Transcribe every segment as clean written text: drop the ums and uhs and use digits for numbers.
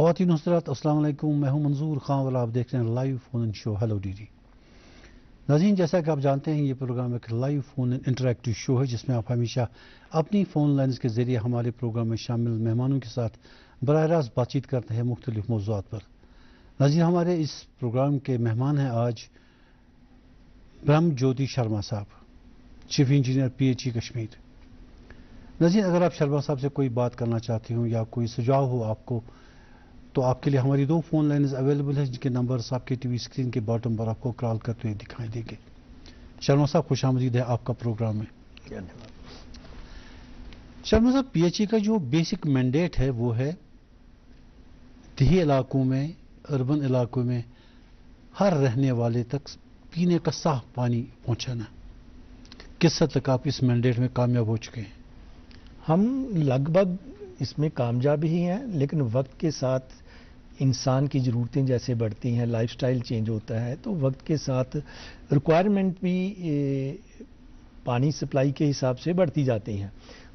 خواتین حضرات السلام علیکم، میں ہوں منظور خان اور آپ دیکھ رہے ہیں لائیو فون ان شو ہیلو ڈی ڈی۔ ناظرین، جیسا کہ آپ جانتے ہیں یہ پروگرام ایک لائیو فون انٹریکٹیو شو ہے جس میں آپ ہمیشہ اپنی فون لائنز کے ذریعے ہمارے پروگرام میں شامل مہمانوں کے ساتھ براہ راست بات چیت کرتے ہیں مختلف موضوعات پر۔ ناظرین، ہمارے اس پروگرام کے مہمان ہیں آج برہم جیوتی شرما صاحب، chief engineer P H E Kashmir. ناظرین، اگر آپ شرما صاحب سے کوئی بات کرنا چاہتے ہوں یا کوئی سجھاؤ ہو آپ کو، تو آپ کے لیے ہماری 2 فون لائنز اویلیبل ہیں جن کے نمبرز آپ کے ٹی وی اسکرین کے باٹم پر آپ کو کال کرتے ہوئے دکھائی دیں گے۔ شرما صاحب، خوش آمدید ہے آپ کا پروگرام میں۔ شرما صاحب، پی ایچ ای کا جو بیسک مینڈیٹ ہے وہ ہے دیہی علاقوں میں، اربن علاقوں میں ہر رہنے والے تک پینے کا صاف پانی پہنچانا۔ کس حد تک آپ اس مینڈیٹ میں کامیاب ہو چکے ہیں؟ ہم لگ بھگ اس میں کامیاب ہی ہیں، لیکن وقت کے ساتھ انسان کی ضرورتیں جیسے بڑھتی ہیں، لائف سٹائل چینج ہوتا ہے، تو وقت کے ساتھ ریکوائرمنٹ بھی پانی سپلائی کے حساب سے بڑھتی جاتی ہیں،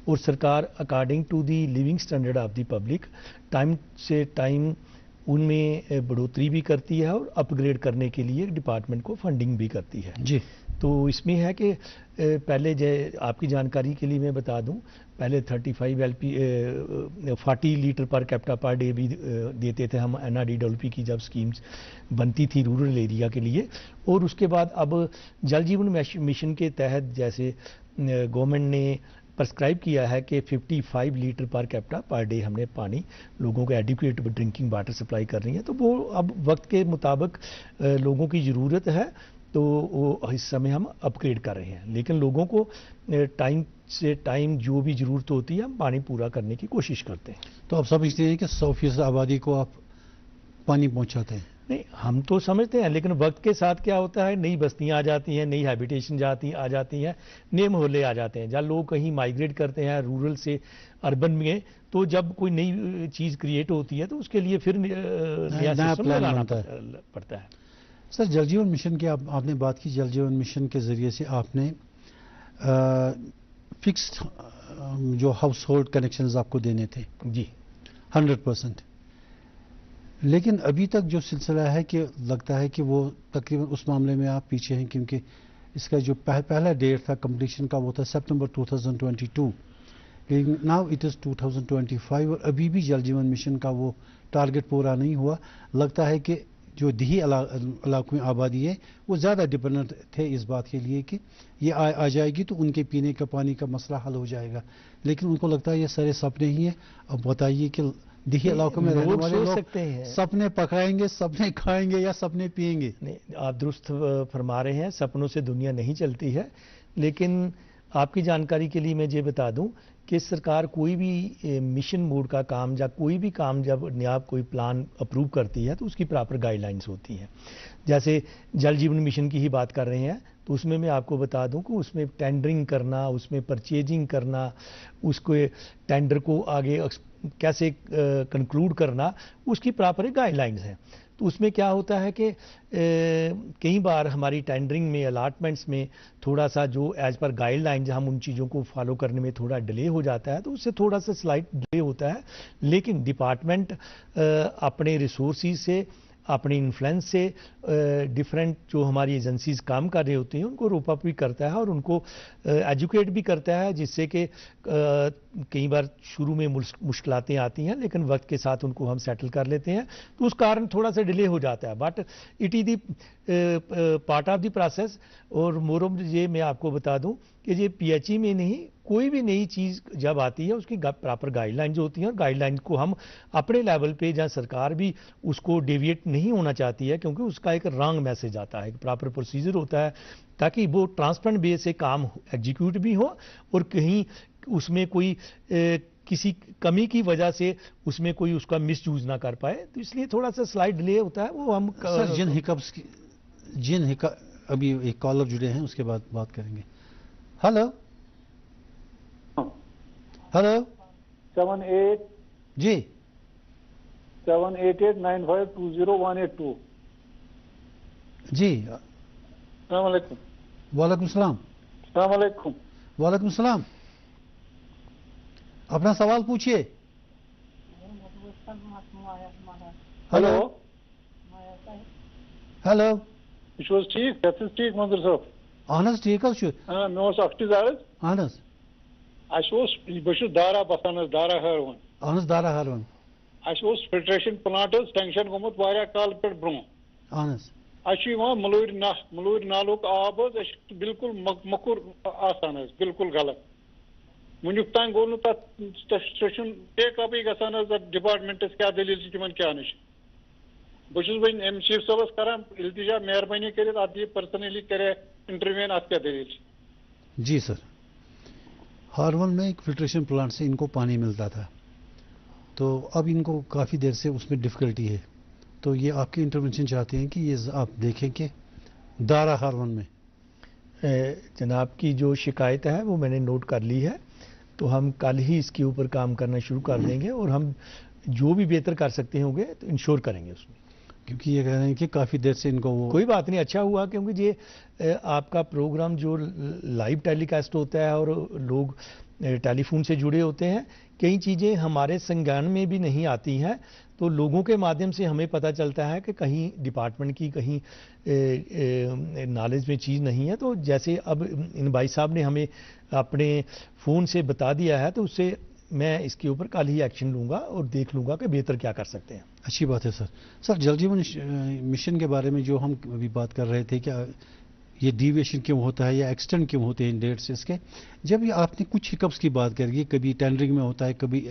اور سرکار according to the living standard of the public time سے ٹائم ان میں بڑھوتری بھی کرتی ہے اور اپ گریڈ کرنے کے لیے ڈپارٹمنٹ کو فنڈنگ بھی کرتی ہے۔ جی، تو اس میں ہے کہ پہلے آپ کی جانکاری کے لیے میں بتا دوں، پہلے 40 litre per capita per day بھی دیتے تھے ہم N R D W P کی جب سکیمز بنتی تھی رورل ایریا کے لیے، اور اس کے بعد اب جل جیون مشن کے تحت جیسے گورنمنٹ نے پرسکرائب کیا ہے کہ 55 litre per capita per day ہم نے پانی لوگوں کو ایڈیکویٹ ڈرنکنگ واٹر سپلائی کر رہی ہیں، تو وہ اب وقت کے مطابق لوگوں کی ضرورت ہے تو وہ اس سمے ہم اپ گریڈ کر رہے ہیں، لیکن لوگوں کو ٹائم سے ٹائم جو بھی ضرورت ہوتی ہے ہم پانی پورا کرنے کی کوشش کرتے ہیں۔ تو آپ سمجھتے ہیں کہ 100% آبادی کو آپ پانی پہنچاتے ہیں؟ نہیں، ہم تو سمجھتے ہیں، لیکن وقت کے ساتھ کیا ہوتا ہے، نئی بستیاں آ جاتی ہیں، نئی ہیبیٹیشن آ جاتی ہیں، نئے محلے آ جاتے ہیں، جب لوگ کہیں مائیگریٹ کرتے ہیں رورل سے اربن میں، تو جب کوئی نئی چیز کریٹ ہوتی ہے تو اس کے لیے پھر نیا سسٹم لگانا پڑتا ہے۔ سر، جل جیون مشن کی آپ نے بات کی، جل جیون مشن کے ذریعے سے آپ نے فکسڈ جو ہاؤس ہولڈ کنیکشنز آپ کو دینے تھے جی 100%، لیکن ابھی تک جو سلسلہ ہے کہ لگتا ہے کہ وہ تقریباً اس معاملے میں آپ پیچھے ہیں، کیونکہ اس کا جو پہلا ڈیٹ تھا کمپلیشن کا وہ تھا سپتمبر 2022، لیکن ناؤ اٹ از 2025، اور ابھی بھی جل جیون مشن کا وہ ٹارگٹ پورا نہیں ہوا۔ لگتا ہے کہ جو دیہی علاقوں میں آبادی ہے وہ زیادہ ڈپینڈنٹ تھے اس بات کے لیے کہ یہ آ جائے گی تو ان کے پینے کا پانی کا مسئلہ حل ہو جائے گا، لیکن ان کو لگتا ہے یہ سارے سپنے ہی ہیں۔ اب بتائیے کہ دیہی علاقوں میں رہنے والے لوگ سپنے پکائیں گے، سپنے کھائیں گے یا سپنے پیئیں گے؟ نہیں، آپ درست فرما رہے ہیں، سپنوں سے دنیا نہیں چلتی ہے، لیکن آپ کی جانکاری کے لیے میں یہ بتا دوں کہ سرکار کوئی بھی مشن موڈ کا کام یا کوئی بھی کام جب نیا کوئی پلان اپروو کرتی ہے تو اس کی پراپر گائیڈ لائنز ہوتی ہیں۔ جیسے جل جیون مشن کی ہی بات کر رہے ہیں تو اس میں آپ کو بتا دوں کہ اس میں ٹینڈرنگ کرنا، اس میں پرچیزنگ کرنا، اس کو ٹینڈر کو آگے کیسے کنکلوڈ کرنا، اس کی پراپر گائیڈ لائنز ہیں۔ تو اس میں کیا ہوتا ہے کہ کئی بار ہماری ٹینڈرنگ میں، الاٹمنٹس میں تھوڑا سا جو ایز پر گائیڈ لائنز ہم ان چیزوں کو فالو کرنے میں تھوڑا ڈیلے ہو جاتا ہے، تو اس سے تھوڑا سا سلائٹ ڈیلے ہوتا ہے، لیکن ڈپارٹمنٹ اپنے ریسورسز سے، اپنی انفلوئنس سے ڈفرینٹ جو ہماری ایجنسیز کام کر رہے ہوتی ہیں ان کو روپ اپ بھی کرتا ہے اور ان کو ایجوکیٹ بھی کرتا ہے، جس سے کہ کئی بار شروع میں مشکلاتیں آتی ہیں لیکن وقت کے ساتھ ان کو ہم سیٹل کر لیتے ہیں، تو اس کارن تھوڑا سا ڈیلے ہو جاتا ہے، but it is the part of the process. اور مورم یہ میں آپ کو بتا دوں کہ یہ پی ایچ ای میں نہیں، کوئی بھی نئی چیز جب آتی ہے اس کی پراپر گائیڈ لائنز ہوتی ہیں، اور گائیڈ لائنز کو ہم اپنے لیول پہ جہاں سرکار بھی اس کو ڈیویٹ نہیں ہونا چاہتی ہے، کیونکہ اس کا ایک رانگ میسج آتا ہے، ایک پراپر پروسیجر ہوتا ہے تاکہ وہ ٹرانسپیرنٹ بیس سے کام ایگزیکیوٹ بھی ہو اور کہیں اس میں کوئی کسی کمی کی وجہ سے اس میں کوئی اس کا مس یوز نہ کر پائے، تو اس لیے تھوڑا سا سلائڈ ڈیلے ہوتا ہے۔ وہ ہم سر ابھی ایک کالر جڑے ہیں، اس کے بعد بات کریں گے۔ ہلو ہلو 78 جی 7889520 جی، السلام علیکم۔ وعلیکم السلام۔ السلام علیکم۔ وعلیکم السلام، اپنا سوال پوچھیے۔ हेलो हेलो यह छो ठीक ठीक मंजूर साहब اہن حظ ٹھیک حظ چھُ مےٚ اوس اکھ چیٖز عرض اہن حظ اَسہِ اوس بہٕ چھُس دارا بسان حظ دارا ہٲروَن اہن حظ دارا ہاروان اَسہِ اوس فلٹریشن پلانٹ حظ سینکشن گوٚمُت واریاہ کال پٮ۪ٹھ برٛونٛہہ اہن حظ اَسہِ چھُ یِوان ملوٗرۍ نالُک آب حظ اَسہِ چھُ بِلکُل موٚکُر آسان حظ بِلکُل غلط وٕنیُک تام گوٚو نہٕ تَتھ سُہ چھُنہٕ ٹیک اَپٕے گژھان حظ تَتھ ڈِپاٹمنٹس کیٛاہ دٔلیٖل چھِ تِمن کیٛاہ نہٕ چھِ بہٕ چھُس وۄنۍ ایم چیف صٲبس کران التجا مہربٲنی کٔرِتھ اَتھ دِیہِ پٔرسنلی کرے انٹروین اَتھ کیٛاہ دٔلیٖل چھِ جی سر ہارون میں ایک فلٹریشن پلانٹ سے ان کو پانی ملتا تھا تو اب ان کو کافی دیر سے اس میں ڈفیکلٹی ہے تو یہ آپ کی انٹروینشن چاہتے ہیں کہ یہ آپ دیکھیں کہ دارا ہارون میں جناب کی جو شکایت ہے وہ میں نے نوٹ کر لی ہے تو ہم کل ہی اس کے اوپر کام کرنا شروع کر دیں گے اور ہم جو بھی بہتر کر سکتے ہوں گے تو انشور کریں گے اس میں کیونکہ یہ کہہ رہے ہیں کہ کافی دیر سے ان کو وہ کوئی بات نہیں اچھا ہوا کیونکہ یہ آپ کا پروگرام جو لائیو ٹیلی کاسٹ ہوتا ہے اور لوگ ٹیلی فون سے جڑے ہوتے ہیں کئی چیزیں ہمارے سنگان میں بھی نہیں آتی ہیں تو لوگوں کے مادھیم سے ہمیں پتہ چلتا ہے کہ کہیں ڈپارٹمنٹ کی کہیں نالج میں چیز نہیں ہے تو جیسے اب ان بھائی صاحب نے ہمیں اپنے فون سے بتا دیا ہے تو اس سے میں اس کے اوپر کل ہی ایکشن لوں گا اور دیکھ لوں گا کہ بہتر کیا کر سکتے ہیں اچھی بات ہے سر جل جیون مشن کے بارے میں جو ہم ابھی بات کر رہے تھے کہ یہ ڈیویشن کیوں ہوتا ہے یا ایکسٹینڈ کیوں ہوتے ہیں ان ڈیٹس اس کے جب یہ آپ نے کچھ ہکپس کی بات کر کی کبھی ٹینڈرنگ میں ہوتا ہے کبھی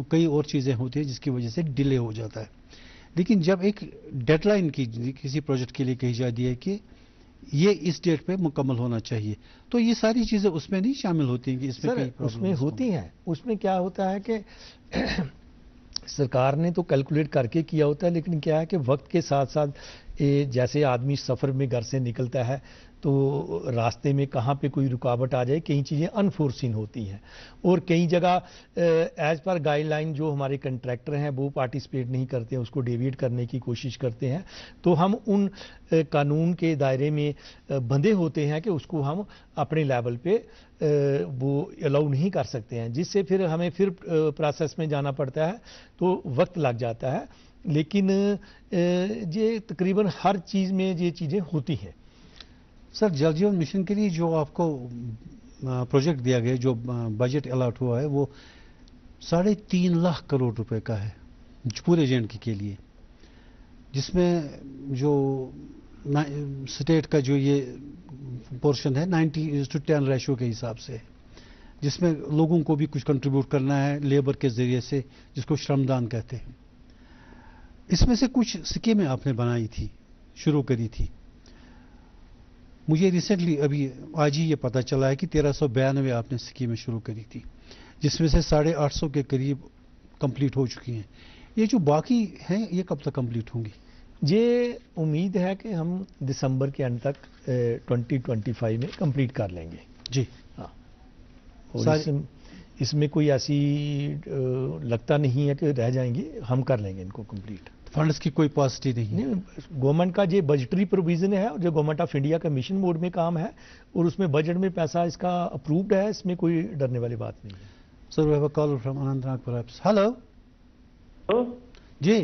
کئی اور چیزیں ہوتی ہیں جس کی وجہ سے ڈیلے ہو جاتا ہے لیکن جب ایک ڈیڈ لائن کی کسی پروجیکٹ کے لیے کہی جاتی ہے کہ یہ اس ڈیٹ پہ مکمل ہونا چاہیے تو یہ ساری چیزیں اس میں نہیں شامل ہوتی ہیں کہ اس میں اس میں ہوتی ہیں اس میں کیا ہوتا ہے کہ سرکار نے تو کیلکولیٹ کر کے کیا ہوتا ہے لیکن کیا ہے کہ وقت کے ساتھ ساتھ جیسے آدمی سفر میں گھر سے نکلتا ہے تو راستے میں کہاں پہ کوئی رکاوٹ آ جائے کئی چیزیں انفورسین ہوتی ہیں اور کئی جگہ ایز پر گائیڈ لائن جو ہمارے کنٹریکٹر ہیں وہ پارٹیسپیٹ نہیں کرتے ہیں اس کو ڈیویٹ کرنے کی کوشش کرتے ہیں تو ہم ان قانون کے دائرے میں بندھے ہوتے ہیں کہ اس کو ہم اپنے لیول پہ وہ الاؤ نہیں کر سکتے ہیں جس سے پھر ہمیں پھر پروسیس میں جانا پڑتا ہے تو وقت لگ جاتا ہے لیکن یہ تقریباً ہر چیز میں یہ چیزیں ہوتی ہیں سر جل جیون مشن کے لیے جو آپ کو پروجیکٹ دیا گیا جو بجٹ الاٹ ہوا ہے وہ 3.5 لاکھ کروڑ روپے کا ہے پورے جے&کے کے لیے جس میں جو اسٹیٹ کا جو یہ پورشن ہے 90:10 ریشو کے حساب سے جس میں لوگوں کو بھی کچھ کنٹریبیوٹ کرنا ہے لیبر کے ذریعے سے جس کو شرم دان کہتے ہیں اس میں سے کچھ اسکیمیں آپ نے بنائی تھی شروع کری تھی مجھے ریسنٹلی ابھی آج ہی یہ پتہ چلا ہے کہ 1392 آپ نے اسکیمیں شروع کری تھی جس میں سے 850 کے قریب کمپلیٹ ہو چکی ہیں یہ جو باقی ہیں یہ کب تک کمپلیٹ ہوں گی یہ امید ہے کہ ہم دسمبر کے اینڈ تک 2025 میں کمپلیٹ کر لیں گے جی ہاں اور اس میں کوئی ایسی لگتا نہیں ہے کہ رہ جائیں گی ہم کر لیں گے ان کو کمپلیٹ فنڈس کی کوئی پاسٹی نہیں گورنمنٹ کا یہ بجٹری پروویژن ہے اور جو گورنمنٹ آف انڈیا کا مشن موڈ میں کام ہے اور اس میں بجٹ میں پیسہ اس کا اپرووڈ ہے اس میں کوئی ڈرنے والی بات نہیں ہے sir we have a call from Anantnag perhaps hello جی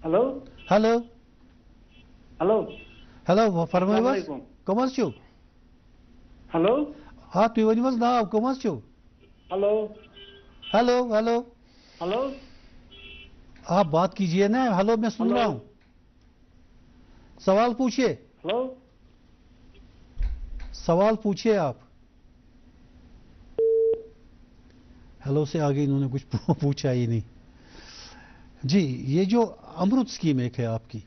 ہلو ہیلو ہلو ہیلو فرمٲیِو حظ کٕم حظ چھِو ہلو ہاں تُہۍ ؤنِو حظ ناو کٕم حظ چھِو ہلو ہیلو ہیلو ہلو آپ بات کیجئے نا ہلو میں سن رہا ہوں سوال پوچھیے ہلو سوال پوچھیے آپ ہیلو سے آگے انہوں نے کچھ پوچھا ہی نہیں جی یہ جو امرت اسکیم ایک ہے آپ کی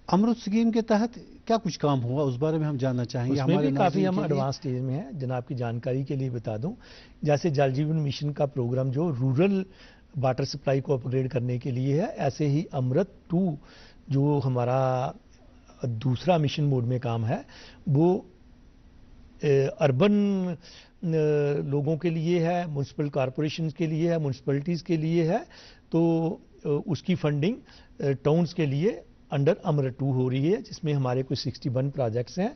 امرت اسکیم کے تحت کیا کچھ کام ہوا اس بارے میں ہم جاننا چاہیں گے اس میں بھی کافی ہم ایڈوانس اسٹیج میں ہیں جناب کی جانکاری کے لیے بتا دوں جیسے جل جیون مشن کا پروگرام جو رورل واٹر سپلائی کو اپ گریڈ کرنے کے لیے ہے ایسے ہی امرت 2 جو ہمارا دوسرا مشن موڈ میں کام ہے وہ اربن لوگوں کے لیے ہے میونسپل کارپوریشنز کے لیے ہے میونسپلٹیز کے لیے ہے تو اس کی فنڈنگ ٹاؤنز کے لیے انڈر امرت 2 ہو رہی ہے جس میں ہمارے کوئی 61 پروجیکٹس ہیں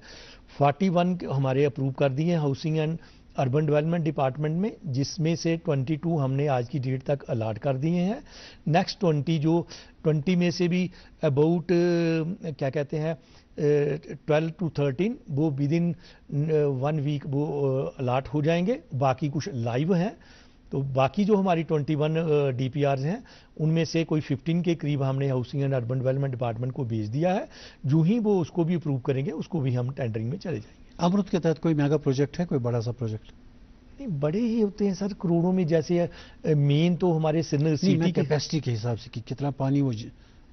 41 ہمارے اپروو کر دیے ہیں housing and urban development department में, जिसमें से 22 हमने आज की डेट तक अलॉट कर दिए हैं। नेक्स्ट 20 जो 20 में से भी अबाउट क्या कहते हैं 12 to 13 वो विद इन 1 वीक वो अलॉट हो जाएंगे। बाकी कुछ लाइव हैं, तो बाकी जो हमारी 21 DPRs हैं उनमें से कोई 15 के करीब हमने housing and urban development department को भेज दिया है। जो ही वो उसको भी अप्रूव करेंगे उसको भी हम टेंडरिंग में चले जाएंगे। अमृत के तहत कोई मेगा प्रोजेक्ट है, कोई बड़ा सा प्रोजेक्ट? नहीं, बड़े ही होते हैं सर, करोड़ों में। जैसे मेन तो हमारे श्रीनगर सिटी के कैपेसिटी के हिसाब से कि कितना पानी वो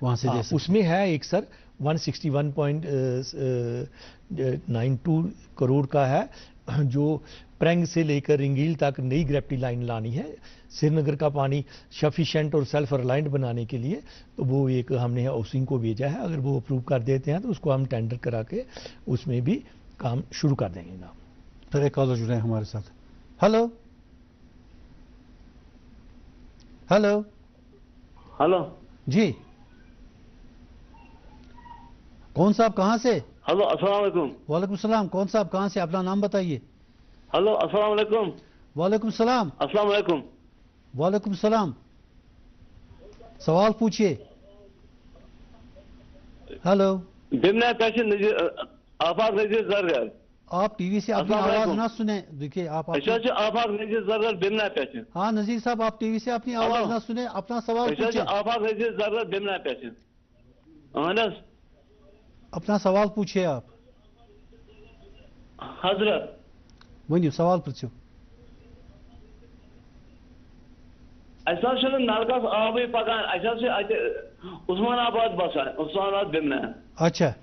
वहां से दे सकते, उसमें है एक सर 161.92 करोड़ का है, जो प्रैंग से लेकर रिंगील तक नई ग्रेविटी लाइन लानी है श्रीनगर का पानी सफिशिएंट और सेल्फ रिलायंट बनाने के लिए। तो वो एक हमने हाउसिंग को भेजा है, अगर वो अप्रूव कर देते हैं तो उसको हम टेंडर करा के उसमें भी काम शुरू कर देंगे ना। फिर एक कॉलर जुड़े हैं हमारे साथ। हेलो हेलो हेलो जी, कौन साहब कहां से? हेलो अस्सलाम वालेकुम। वालेकुम सलाम, कौन साहब कहां से? अपना नाम बताइए। हेलो अस्सलाम वालेकुम। वालेकुम सलाम। अस्सलाम वालेकुम। वालेकुम सलाम, सवाल पूछिए। हेलो, बिमना पैसे नजीर आफाक नजीर जरगर। आप टीवी से अपनी अस्सलाम आवाज वालेकुम। ना सुने। देखिए आप अच्छा अच्छा आफाक नजीर जरगर बिमना पैसे। हाँ नजीर साहब, आप टीवी से अपनी आवाज हेलो। ना सुने, अपना सवाल अच्छा पूछिए। अच्छा आफाक नजीर जरगर बिमना पैसे। अहनस अपना सवाल पूछिए आप। हजरत वही सवाल पूछो। ऐसा नलकस आब पकान उस्मानाबाद बसान उस्मानाबाद बिमना। अच्छा,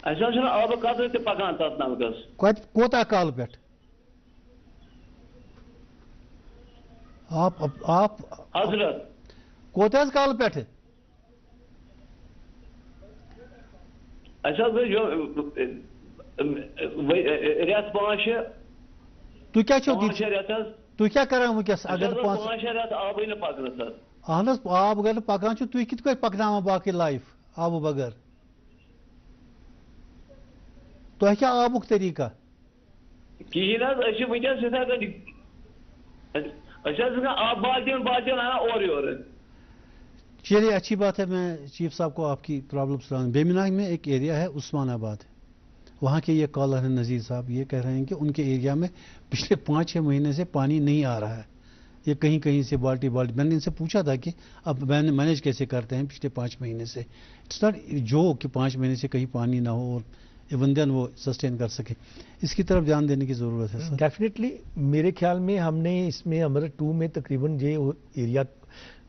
ऐसा आब कतर ते पकान तथ नलकस। कोता काल पे आप हजरत कोतास काल पे ऐसा रेत 5 तु क्या छो 5 रेत तु क्या कर वस अगर 5 रेत आब पकन सर। अहन आब अगर पकान तु कित पकना बाकी लाइफ आब बगैर? तो क्या आबुक तरीका कहें वनस आब बाल्टिन आना और योर। चलिए, अच्छी बात है। मैं चीफ साहब को आपकी प्रॉब्लम सुना। बेमिना में एक एरिया है उस्मानाबाद, वहाँ के ये कॉलर हैं नज़ीर साहब, ये कह रहे हैं कि उनके एरिया में पिछले 5-6 महीने से पानी नहीं आ रहा है। ये कहीं कहीं से बाल्टी बाल्टी, मैंने इनसे पूछा था कि अब मैंने मैनेज कैसे करते हैं पिछले 5 महीने से। इट्स नॉट जो कि 5 महीने से कहीं पानी ना हो और इवन देन वो सस्टेन कर सके। इसकी तरफ ध्यान देने की ज़रूरत है सर। डेफिनेटली मेरे ख्याल में हमने इसमें अमृत 2 में तकरीबन ये एरिया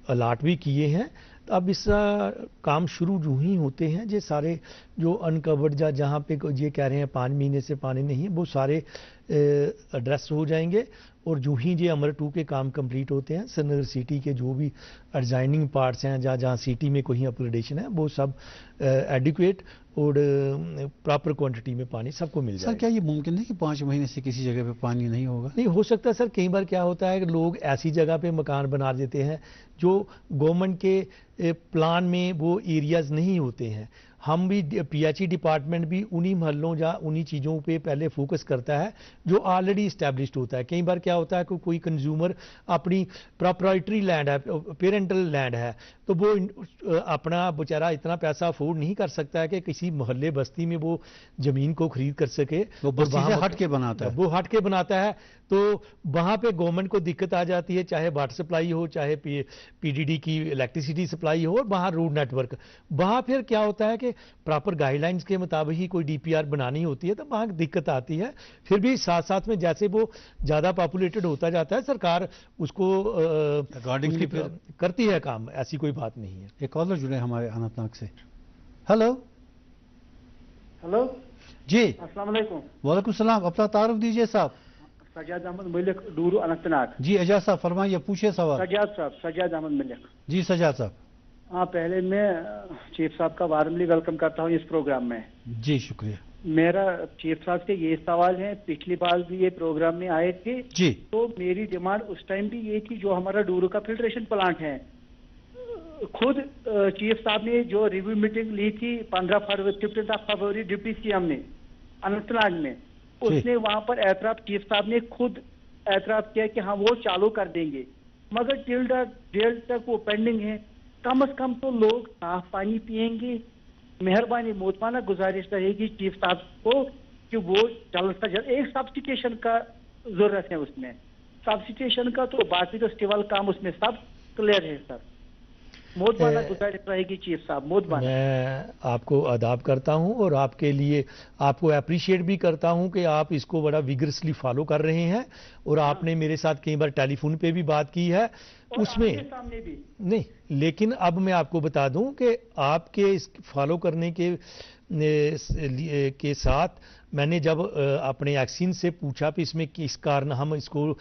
अलॉट भी किए हैं। तो अब इसका काम शुरू जो ही होते हैं, ये सारे जो अनकवर्ड जहाँ पे ये कह रहे हैं 5 महीने से पानी नहीं है, वो सारे एड्रेस हो जाएंगे। और जो ही ये अमृत 2 के काम कंप्लीट होते हैं, श्रीनगर सिटी के जो भी एडजाइनिंग पार्ट्स हैं जहाँ सिटी में कोई अपग्रेडेशन है, वो सब एडिक्वेट और प्रॉपर क्वांटिटी में पानी सबको मिल जाएगा। सर क्या ये मुमकिन है कि 5 महीने से किसी जगह पे पानी नहीं होगा? नहीं हो सकता सर। कई बार क्या होता है कि लोग ऐसी जगह पे मकान बना देते हैं जो गवर्नमेंट के प्लान में वो एरियाज नहीं होते हैं। हम भी PHE डिपार्टमेंट भी उन्हीं महलों या उन्हीं चीज़ों पे पहले फोकस करता है जो ऑलरेडी इस्टेब्लिश्ड होता है। कई बार क्या होता है कि कोई कंज्यूमर अपनी प्रोप्राइटरी लैंड है, पेरेंटल लैंड है, तो वो अपना बेचारा इतना पैसा अफोर्ड नहीं कर सकता है कि किसी मोहल्ले बस्ती में वो ज़मीन को खरीद कर सके। वो बस्ती से हट के बनाता है, वो हट के बनाता है, तो वहाँ पे गवर्नमेंट को दिक्कत आ जाती है, चाहे वाटर सप्लाई हो, चाहे PDD की इलेक्ट्रिसिटी सप्लाई हो, और वहाँ रोड नेटवर्क। वहाँ फिर क्या होता है कि प्रॉपर गाइडलाइंस के मुताबिक ही कोई DPR बनानी होती है, तो वहाँ दिक्कत आती है। फिर भी साथ साथ में जैसे वो ज़्यादा पॉपुलेटेड होता जाता है, सरकार उसको अकॉर्डिंगली करती है काम, ऐसी कोई बात नहीं है। एक कॉलर जुड़े हमारे अनंतनाग से। हेलो हेलो जी, अस्सलाम वालेकुम। वालेकुम सलाम, अपना तारुफ दीजिए साहब। सजाद अहमद मलिक, डूरू, अनंतनाग। जी एजाज साहब फरमाइए, पूछिए सवाल। सजाद अहमद मलिक। जी सजाद साहब। हाँ, पहले मैं चीफ साहब का वार्मली वेलकम करता हूँ इस प्रोग्राम में। जी शुक्रिया। मेरा चीफ साहब से ये सवाल है, पिछली बार भी ये प्रोग्राम में आए थे जी, तो मेरी डिमांड उस टाइम भी ये थी, जो हमारा डूरू का फिल्ट्रेशन प्लांट है, खुद चीफ साहब ने जो रिव्यू मीटिंग ली थी 15 फरवरी 15 फरवरी डिप्टी CM ने अनंतनाग में, उसने वहां पर एतराफ चीफ साहब ने खुद एतराफ किया कि हाँ वो चालू कर देंगे, मगर टिल डेट तक वो पेंडिंग है। कम से कम तो लोग साफ पानी पिएंगे। मेहरबानी मोहतबाना गुजारिश रहेगी चीफ साहब को कि वो जल्द से जल्द, एक सबस्टेशन का जरूरत है उसमें, सबस्टेशन का तो बाकी तो सिविल काम उसमें सब क्लियर है सर। मोहतबाना गुजारिश रहेगी चीफ साहब, मोहतबाना। मैं आपको आदाब करता हूं और आपके लिए आपको अप्रिशिएट भी करता हूं कि आप इसको बड़ा विगरसली फॉलो कर रहे हैं, और आपने मेरे साथ कई बार टेलीफोन पे भी बात की है उसमें सामने भी नहीं। लेकिन अब मैं आपको बता दूं कि आपके इस फॉलो करने के साथ मैंने जब अपने एक्सिन से पूछा कि इसमें किस कारण हम इसको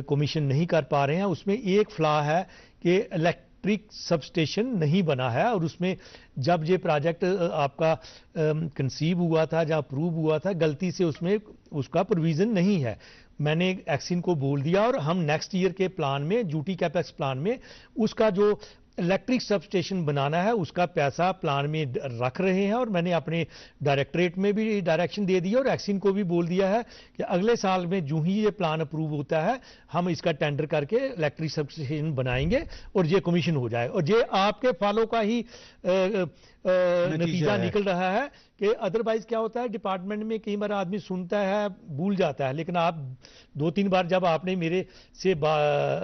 कमीशन नहीं कर पा रहे हैं, उसमें एक फ्लॉ है कि इलेक्ट्रिक सबस्टेशन नहीं बना है, और उसमें जब ये प्रोजेक्ट आपका कंसीव हुआ था या अप्रूव हुआ था, गलती से उसमें उसका प्रोविजन नहीं है। मैंने एक्सिन को बोल दिया और हम नेक्स्ट ईयर के प्लान में, ड्यूटी कैपेक्स प्लान में, उसका जो इलेक्ट्रिक सबस्टेशन बनाना है उसका पैसा प्लान में रख रहे हैं, और मैंने अपने डायरेक्टरेट में भी डायरेक्शन दे दिया और एक्सिन को भी बोल दिया है कि अगले साल में जो ही ये प्लान अप्रूव होता है हम इसका टेंडर करके इलेक्ट्रिक सबस्टेशन बनाएंगे और ये कमीशन हो जाए। और ये आपके फॉलो का ही नतीजा निकल रहा है कि अदरवाइज क्या होता है, डिपार्टमेंट में कई बार आदमी सुनता है भूल जाता है, लेकिन आप 2-3 बार जब आपने मेरे से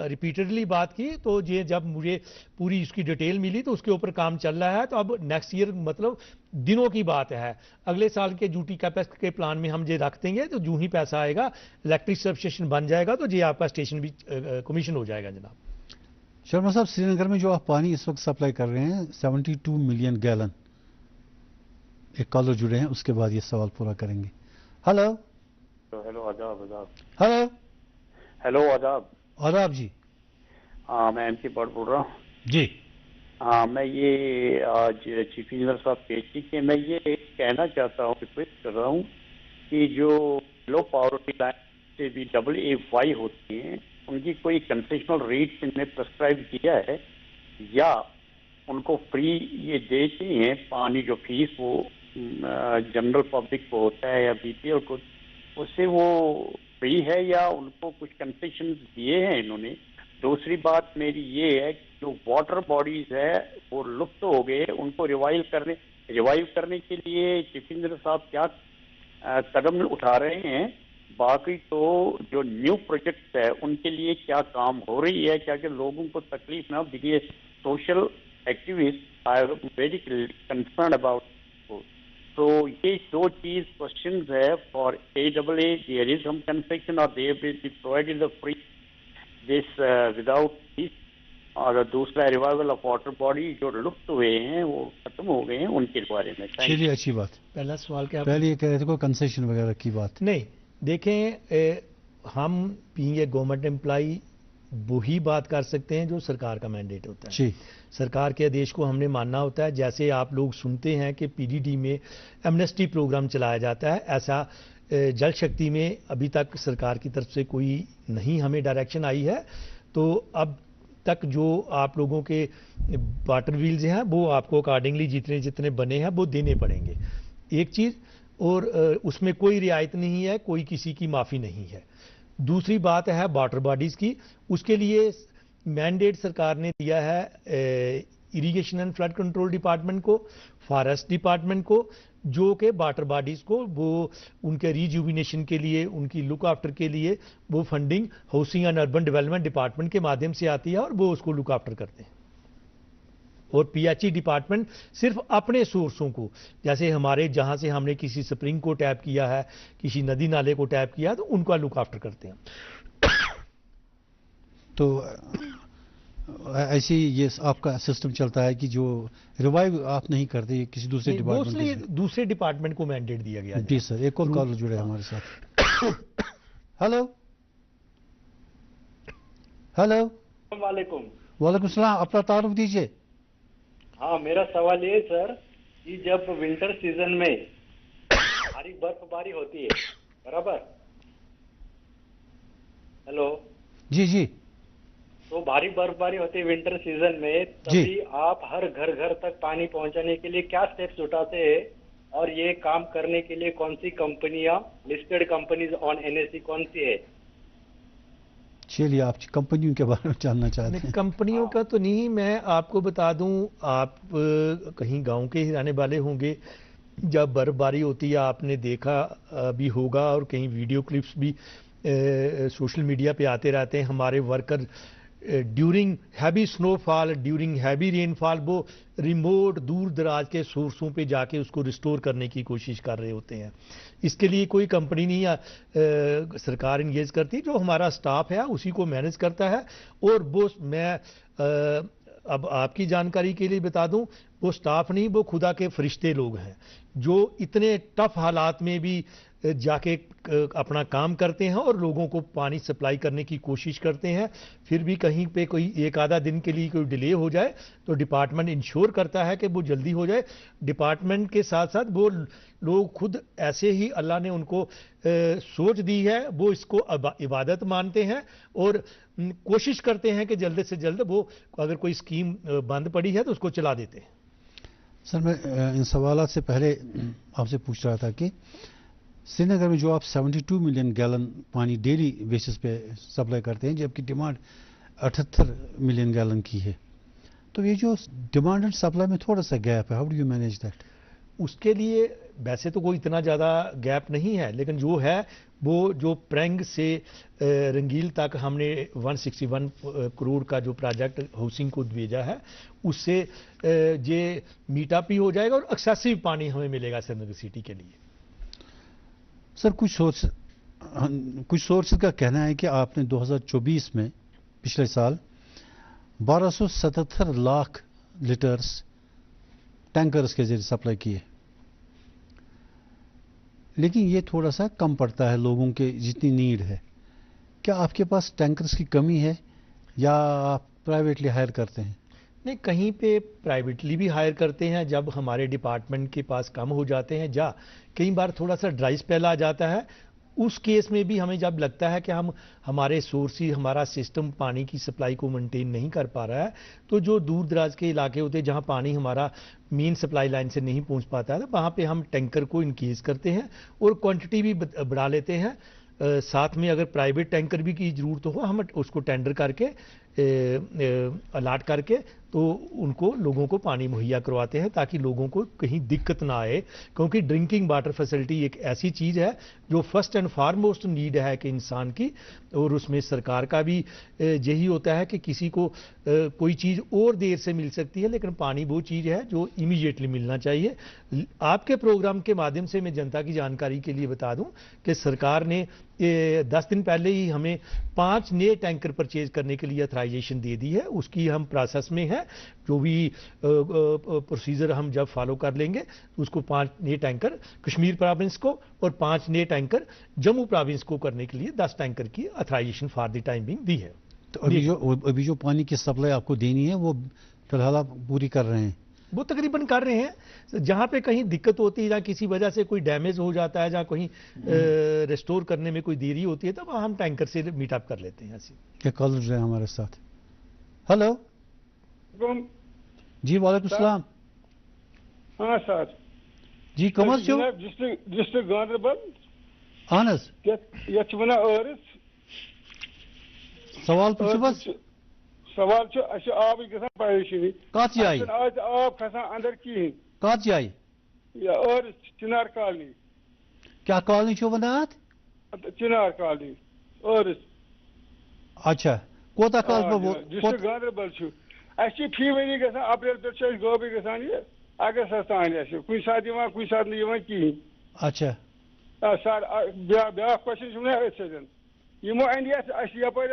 रिपीटेडली बात की तो ये जब मुझे पूरी इसकी डिटेल मिली तो उसके ऊपर काम चल रहा है। तो अब नेक्स्ट ईयर मतलब दिनों की बात है, अगले साल के ड्यूटी कैपेक्स के प्लान में हम ये रख देंगे, तो जो ही पैसा आएगा इलेक्ट्रिक सबस्टेशन बन जाएगा तो ये आपका स्टेशन भी कमीशन हो जाएगा जनाब। शर्मा साहब, श्रीनगर में जो आप पानी इस वक्त सप्लाई कर रहे हैं 72 मिलियन गैलन, एक कॉलर जुड़े हैं, उसके बाद ये सवाल पूरा करेंगे। हेलो हेलो आदाब आदाब। हेलो हेलो आदाब आदाब जी। मैं एमसी बट बोल रहा हूँ जी। मैं ये आज चीफ इंजीनियर साहब पेश के मैं ये कहना चाहता हूँ, रिक्वेस्ट कर रहा हूँ कि जो लो पावरटी लाइन से भी AAY होती हैं उनकी कोई कंसेशनल रेट इन्हें प्रेस्क्राइब किया है, या उनको फ्री ये देते हैं पानी जो फीस वो जनरल पब्लिक को होता है या बीपीएल को, उससे वो फ्री है या उनको कुछ कंसेशन दिए हैं इन्होंने। दूसरी बात मेरी ये है कि जो वाटर बॉडीज है वो लुप्त हो गए, उनको रिवाइव करने के लिए चीफ इंजीनियर साहब क्या कदम उठा रहे हैं। बाकी तो जो न्यू प्रोजेक्ट है उनके लिए क्या काम हो रही है, क्या कि लोगों को तकलीफ ना दिखे। Social activist I am very concern about. तो ये दो चीज क्वेश्चंस है for AAA, there is some concession और they will be provided the free this without this. और दूसरा रिवाइवल ऑफ वाटर बॉडी जो लुप्त हुए हैं वो खत्म हो गए हैं, उनके बारे में। चलिए, अच्छी बात। पहला सवाल क्या, पहले ये कह रहे थे कोई कंसेशन वगैरह की बात नहीं। देखें, हम बीइंग ए गवर्नमेंट एम्प्लॉई वही बात कर सकते हैं जो सरकार का मैंडेट होता है। जी। सरकार के आदेश को हमने मानना होता है। जैसे आप लोग सुनते हैं कि पीडीडी में एमनेस्टी प्रोग्राम चलाया जाता है, ऐसा जल शक्ति में अभी तक सरकार की तरफ से कोई नहीं हमें डायरेक्शन आई है। तो अब तक जो आप लोगों के वाटर व्हील्स हैं वो आपको अकॉर्डिंगली जितने जितने बने हैं वो देने पड़ेंगे, एक चीज़। और उसमें कोई रियायत नहीं है, कोई किसी की माफ़ी नहीं है। दूसरी बात है वाटर बॉडीज़ की, उसके लिए मैंडेट सरकार ने दिया है irrigation and flood control department को, फॉरेस्ट डिपार्टमेंट को, जो कि वाटर बॉडीज़ को वो उनके रिजुविनेशन के लिए, उनकी लुक आफ्टर के लिए वो funding housing and urban development department के माध्यम से आती है और वो उसको लुक आफ्टर करते हैं। और पीएचई डिपार्टमेंट सिर्फ अपने सोर्सों को, जैसे हमारे जहां से हमने किसी स्प्रिंग को टैप किया है, किसी नदी नाले को टैप किया, तो उनका लुक आफ्टर करते हैं। तो ऐसी ये आपका सिस्टम चलता है कि जो रिवाइव आप नहीं करते, किसी दूसरे डिपार्टमेंट, दूसरे डिपार्टमेंट को मैंडेट दिया गया। जी सर, एक और कॉल जुड़े हमारे साथ। Hello hello. वालेकुम। वालेकुम सलाम, अपना तारुफ दीजिए। हाँ, मेरा सवाल ये सर कि जब विंटर सीजन में भारी बर्फबारी होती है, बराबर, हेलो जी जी, तो भारी बर्फबारी होती है विंटर सीजन में, तभी आप हर घर घर तक पानी पहुंचाने के लिए क्या स्टेप्स उठाते हैं और ये काम करने के लिए कौन सी कंपनियां, लिस्टेड कंपनीज ऑन एनएसई कौन सी है? चलिए आप कंपनियों के बारे में जानना चाहते हैं? कंपनियों का तो नहीं, मैं आपको बता दूं, आप कहीं गांव के ही रहने वाले होंगे, जब बर्फबारी होती है आपने देखा भी होगा, और कहीं वीडियो क्लिप्स भी सोशल मीडिया पे आते रहते हैं, हमारे worker during heavy snowfall, during heavy rainfall वो रिमोट दूर दराज के सोर्सों पे जाके उसको रिस्टोर करने की कोशिश कर रहे होते हैं। इसके लिए कोई कंपनी नहीं सरकार इंगेज करती, जो हमारा स्टाफ है उसी को मैनेज करता है। और वो मैं अब आपकी जानकारी के लिए बता दूं, वो स्टाफ नहीं, वो खुदा के फरिश्ते लोग हैं जो इतने टफ हालात में भी जाके अपना काम करते हैं और लोगों को पानी सप्लाई करने की कोशिश करते हैं। फिर भी कहीं पे कोई एक आधा दिन के लिए कोई डिले हो जाए तो डिपार्टमेंट इंश्योर करता है कि वो जल्दी हो जाए। डिपार्टमेंट के साथ साथ वो लोग खुद ऐसे ही अल्लाह ने उनको सोच दी है, वो इसको इबादत मानते हैं और कोशिश करते हैं कि जल्द से जल्द वो अगर कोई स्कीम बंद पड़ी है तो उसको चला देते हैं। सर मैं इन सवालों से पहले आपसे पूछ रहा था कि श्रीनगर में जो आप 72 मिलियन गैलन पानी डेली बेसिस पे सप्लाई करते हैं, जबकि डिमांड 78 मिलियन गैलन की है, तो ये जो डिमांड एंड सप्लाई में थोड़ा सा गैप है, how do you manage that? उसके लिए वैसे तो कोई इतना ज़्यादा गैप नहीं है, लेकिन जो है वो जो प्रैंग से रंगील तक हमने 161 करोड़ का जो प्रोजेक्ट हाउसिंग को भेजा है, उससे ये मीटअप ही हो जाएगा और एक्सेसिव पानी हमें मिलेगा श्रीनगर सिटी के लिए। सर कुछ सोर्सेज का कहना है कि आपने 2024 में पिछले साल 1277 लाख लीटर्स टैंकर्स के जरिए सप्लाई किए, लेकिन ये थोड़ा सा कम पड़ता है लोगों के जितनी नीड है। क्या आपके पास टैंकर्स की कमी है या आप प्राइवेटली हायर करते हैं? नहीं, कहीं पे प्राइवेटली भी हायर करते हैं जब हमारे डिपार्टमेंट के पास कम हो जाते हैं, या कई बार थोड़ा सा ड्राई स्पेल आ जाता है, उस केस में भी हमें जब लगता है कि हमारे सोर्स ही हमारा सिस्टम पानी की सप्लाई को मेंटेन नहीं कर पा रहा है, तो जो दूर दराज के इलाके होते हैं जहां पानी हमारा मेन सप्लाई लाइन से नहीं पहुंच पाता है, वहां पे हम टैंकर को इंक्रीज करते हैं और क्वांटिटी भी बढ़ा लेते हैं। साथ में अगर प्राइवेट टैंकर भी की जरूरत हो, हम उसको टेंडर करके अलाट करके तो उनको लोगों को पानी मुहैया करवाते हैं ताकि लोगों को कहीं दिक्कत ना आए, क्योंकि ड्रिंकिंग वाटर फैसिलिटी एक ऐसी चीज़ है जो फर्स्ट एंड फॉरमोस्ट नीड है कि इंसान की, और उसमें सरकार का भी यही होता है कि किसी को कोई चीज़ और देर से मिल सकती है, लेकिन पानी वो चीज़ है जो इमीडिएटली मिलना चाहिए। आपके प्रोग्राम के माध्यम से मैं जनता की जानकारी के लिए बता दूं कि सरकार ने 10 दिन पहले ही हमें 5 नए टैंकर परचेज करने के लिए अथराइजेशन दे दी है। उसकी हम प्रोसेस में है, जो भी प्रोसीजर हम जब फॉलो कर लेंगे उसको 5 नए टैंकर कश्मीर प्रोविंस को और 5 नए टैंकर जम्मू प्रोविंस को करने के लिए 10 टैंकर की authorization for the time being दी है। तो अभी जो पानी की सप्लाई आपको देनी है वो फिलहाल आप पूरी कर रहे हैं? वो तकरीबन कर रहे हैं। जहां पे कहीं दिक्कत होती है, जहां किसी वजह से कोई डैमेज हो जाता है, जहां कहीं रिस्टोर करने में कोई देरी होती है, तब हम टैंकर से मीटअप कर लेते हैं। क्या कॉल रहे हैं हमारे साथ? हेलो जी, वालेकुम सलाम। हाँ सर जी, कमर जो डिस्ट्रिक्ट गांधरबल अहन हज यथ वन सवाल पूछो बस। सवाल आब गसान परेशानी कत जाए आज आब खसान अंदर कहें कत जाए चिनार कॉलोनी क्या कॉलोनी छो वनात चिनार कॉलोनी अच्छा कोता काल डिस्ट्रिक्ट गांधरबल फी वरी गसान अप्रैल पे गोबी गसान ये अगस्त तान कुछ सात कुछ सात नहीं कहें। अच्छा सर ब्या क्वेश्चन अथ यमो अंद यपर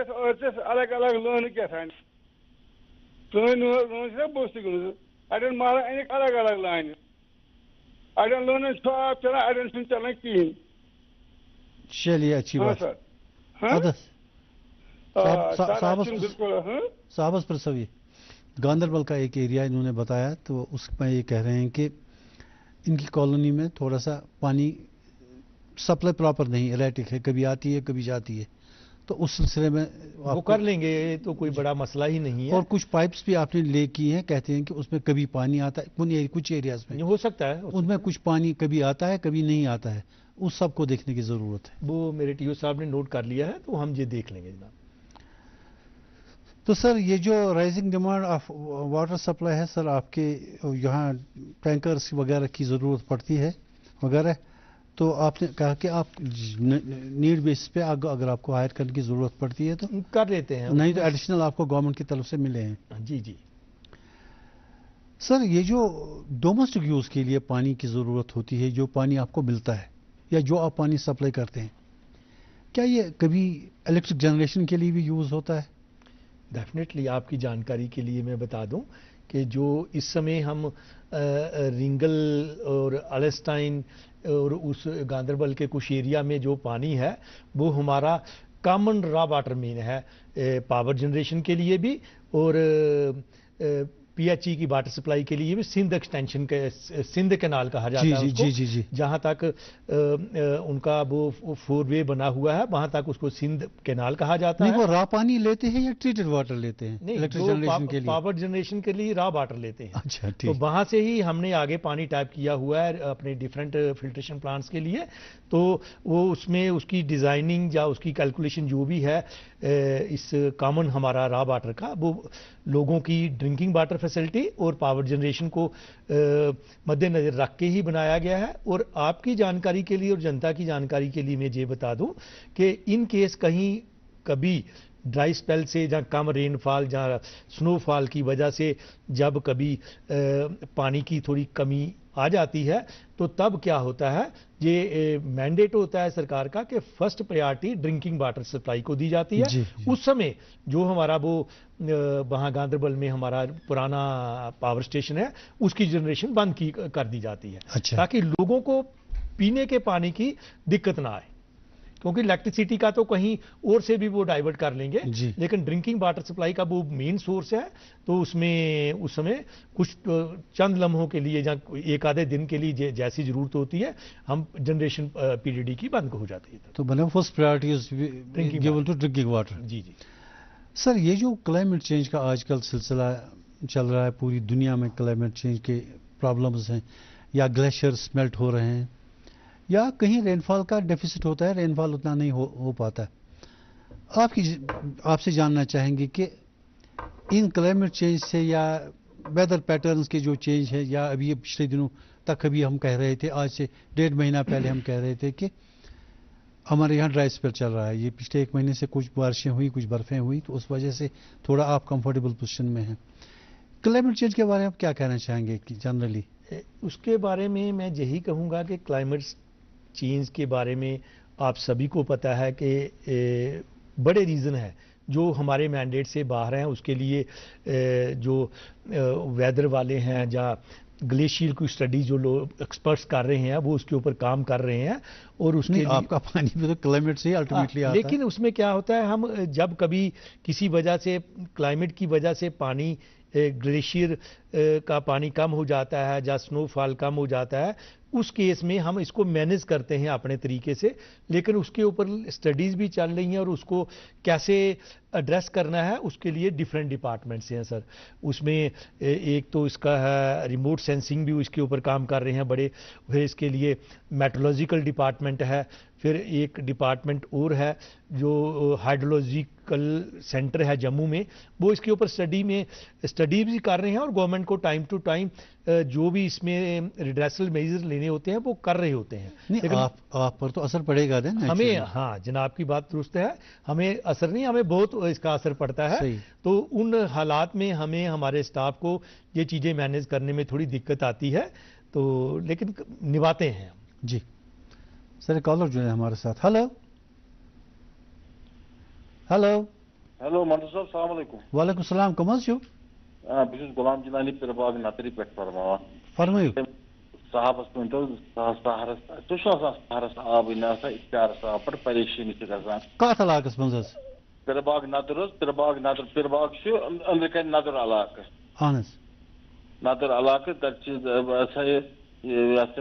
अलग अलग लोन क्या लोन बोस्त अड़न माल अनिक अलग अलग लान अड़न लोन आब चलान अड़न चलान कहें। चलिए अच्छी बात। साहबस पर सभी गांधरबल का एक एरिया इन्होंने बताया, तो उसमें ये कह रहे हैं कि इनकी कॉलोनी में थोड़ा सा पानी सप्लाई प्रॉपर नहीं, एरेटिक है, कभी आती है कभी जाती है, तो उस सिलसिले में वो कर लेंगे, तो कोई बड़ा मसला ही नहीं है। और कुछ पाइप्स भी आपने ले की हैं, कहते हैं कि उसमें कभी पानी आता है, कुछ एरियाज में हो सकता है उनमें कुछ पानी कभी आता है कभी नहीं आता है, उस सब को देखने की ज़रूरत है। वो मेरे टीओ साहब ने नोट कर लिया है, तो हम ये देख लेंगे जनाब। तो सर ये जो rising demand of water supply है सर, आपके यहाँ टैंकर्स वगैरह की ज़रूरत पड़ती है वगैरह, तो आपने कहा कि आप नीड बेसिस पे अगर आपको हायर करने की ज़रूरत पड़ती है तो कर लेते हैं, नहीं तो एडिशनल आपको गवर्नमेंट की तरफ से मिले हैं। जी जी सर ये जो डोमेस्टिक यूज़ के लिए पानी की ज़रूरत होती है, जो पानी आपको मिलता है या जो आप पानी सप्लाई करते हैं, क्या ये कभी इलेक्ट्रिक जनरेशन के लिए भी यूज़ होता है? डेफिनेटली, आपकी जानकारी के लिए मैं बता दूं कि जो इस समय हम रिंगल और अलेस्टाइन और उस गांदरबल के कुछ एरिया में जो पानी है वो हमारा कॉमन रॉ वाटर मेन है, पावर जनरेशन के लिए भी और पीएचई की वाटर सप्लाई के लिए भी। सिंध एक्सटेंशन के सिंध कैनाल कहा जाता है उसको, जी। जहां तक उनका वो 4 वे बना हुआ है वहां तक उसको सिंध कैनाल कहा जाता है। वो रॉ पानी लेते हैं या ट्रीटेड वाटर लेते हैं? इलेक्ट्रिक जनरेशन के लिए, पावर जनरेशन के लिए रॉ वाटर लेते हैं। अच्छा, ठीक। तो वहां से ही हमने आगे पानी टैप किया हुआ है अपने डिफरेंट फिल्ट्रेशन प्लांट्स के लिए। तो वो उसमें उसकी डिजाइनिंग या उसकी कैलकुलेशन जो भी है इस कॉमन हमारा रॉ वाटर का, वो लोगों की ड्रिंकिंग वाटर फैसिलिटी और पावर जनरेशन को मद्देनजर रख के ही बनाया गया है। और आपकी जानकारी के लिए और जनता की जानकारी के लिए मैं ये बता दूं कि इन केस कहीं कभी ड्राई स्पेल से या कम रेनफॉल या स्नोफॉल की वजह से जब कभी पानी की थोड़ी कमी आ जाती है, तो तब क्या होता है, ये मैंडेट होता है सरकार का कि first priority drinking water supply को दी जाती है। जी। उस समय जो हमारा वो वहाँ गांदरबल में हमारा पुराना पावर स्टेशन है उसकी जनरेशन बंद कर दी जाती है। अच्छा। ताकि लोगों को पीने के पानी की दिक्कत ना आए, क्योंकि इलेक्ट्रिसिटी का तो कहीं और से भी वो डाइवर्ट कर लेंगे, लेकिन ड्रिंकिंग वाटर सप्लाई का वो मेन सोर्स है। तो उसमें उस समय कुछ चंद लम्हों के लिए या एक आधे दिन के लिए जैसी जरूरत होती है, हम जनरेशन पीडीडी की बंद हो जाती है। तो मतलब first priority is given to drinking water. जी जी सर, ये जो क्लाइमेट चेंज का आजकल सिलसिला चल रहा है, पूरी दुनिया में क्लाइमेट चेंज के प्रॉब्लम्स हैं, या ग्लेशियर मेल्ट हो रहे हैं, या कहीं रेनफॉल का डेफिसिट होता है, रेनफॉल उतना नहीं हो पाता है, आपसे जानना चाहेंगे कि इन क्लाइमेट चेंज से या वेदर पैटर्न्स के जो चेंज है, या अभी पिछले दिनों तक अभी हम कह रहे थे, आज से 1.5 महीना पहले हम कह रहे थे कि हमारे यहाँ ड्राई स्पेल चल रहा है, ये पिछले 1 महीने से कुछ बारिशें हुई, कुछ बर्फें हुई, तो उस वजह से थोड़ा आप कंफर्टेबल पोजीशन में हैं। क्लाइमेट चेंज के बारे में आप क्या कहना चाहेंगे कि जनरली? उसके बारे में मैं यही कहूँगा कि क्लाइमेट चेंज के बारे में आप सभी को पता है कि बड़े रीज़न है जो हमारे मैंडेट से बाहर हैं। उसके लिए जो वेदर वाले हैं या ग्लेशियर की स्टडी जो लोग एक्सपर्ट्स कर रहे हैं वो उसके ऊपर काम कर रहे हैं। और उसके लिए आपका पानी भी तो क्लाइमेट से ही अल्टीमेटली आता है। लेकिन उसमें क्या होता है, हम जब कभी किसी वजह से क्लाइमेट की वजह से पानी ग्लेशियर का पानी कम हो जाता है या स्नोफॉल कम हो जाता है, उस केस में हम इसको मैनेज करते हैं अपने तरीके से। लेकिन उसके ऊपर स्टडीज़ भी चल रही हैं और उसको कैसे एड्रेस करना है उसके लिए डिफरेंट डिपार्टमेंट्स हैं सर। उसमें एक तो इसका है रिमोट सेंसिंग भी इसके ऊपर काम कर रहे हैं बड़े, फिर इसके लिए मेट्रोलॉजिकल डिपार्टमेंट है, फिर एक डिपार्टमेंट और है जो हाइड्रोलॉजिकल सेंटर है जम्मू में, वो इसके ऊपर स्टडी भी कर रहे हैं और गवर्नमेंट को टाइम टू टाइम जो भी इसमें रिड्रेसल मेजर लेने होते हैं वो कर रहे होते हैं। लेकिन आप पर तो असर पड़ेगा ना हमें। हाँ जनाब की बात दुरुस्त है, हमें असर नहीं, हमें बहुत इसका असर पड़ता है। तो उन हालात में हमें हमारे स्टाफ को ये चीज़ें मैनेज करने में थोड़ी दिक्कत आती है, तो लेकिन निभाते हैं जी। सर कॉलर जो है हमारे साथ। हेलो हेलो हेलो मंसूर साहब, अस्सलाम वालेकुम। वालेकुम सलाम, कम छो? बस गुलाम जिलानी पिरबाग नतरी पे फरमावा फरमाइयो साहब तो सहरस तो सहरस आब इख्तियार साहब पर परेशानी से गजान कत इलाकस मज पिरबाग नदर पिरबाग अंदर कन नदर इलाका अहन नदर इलाका तक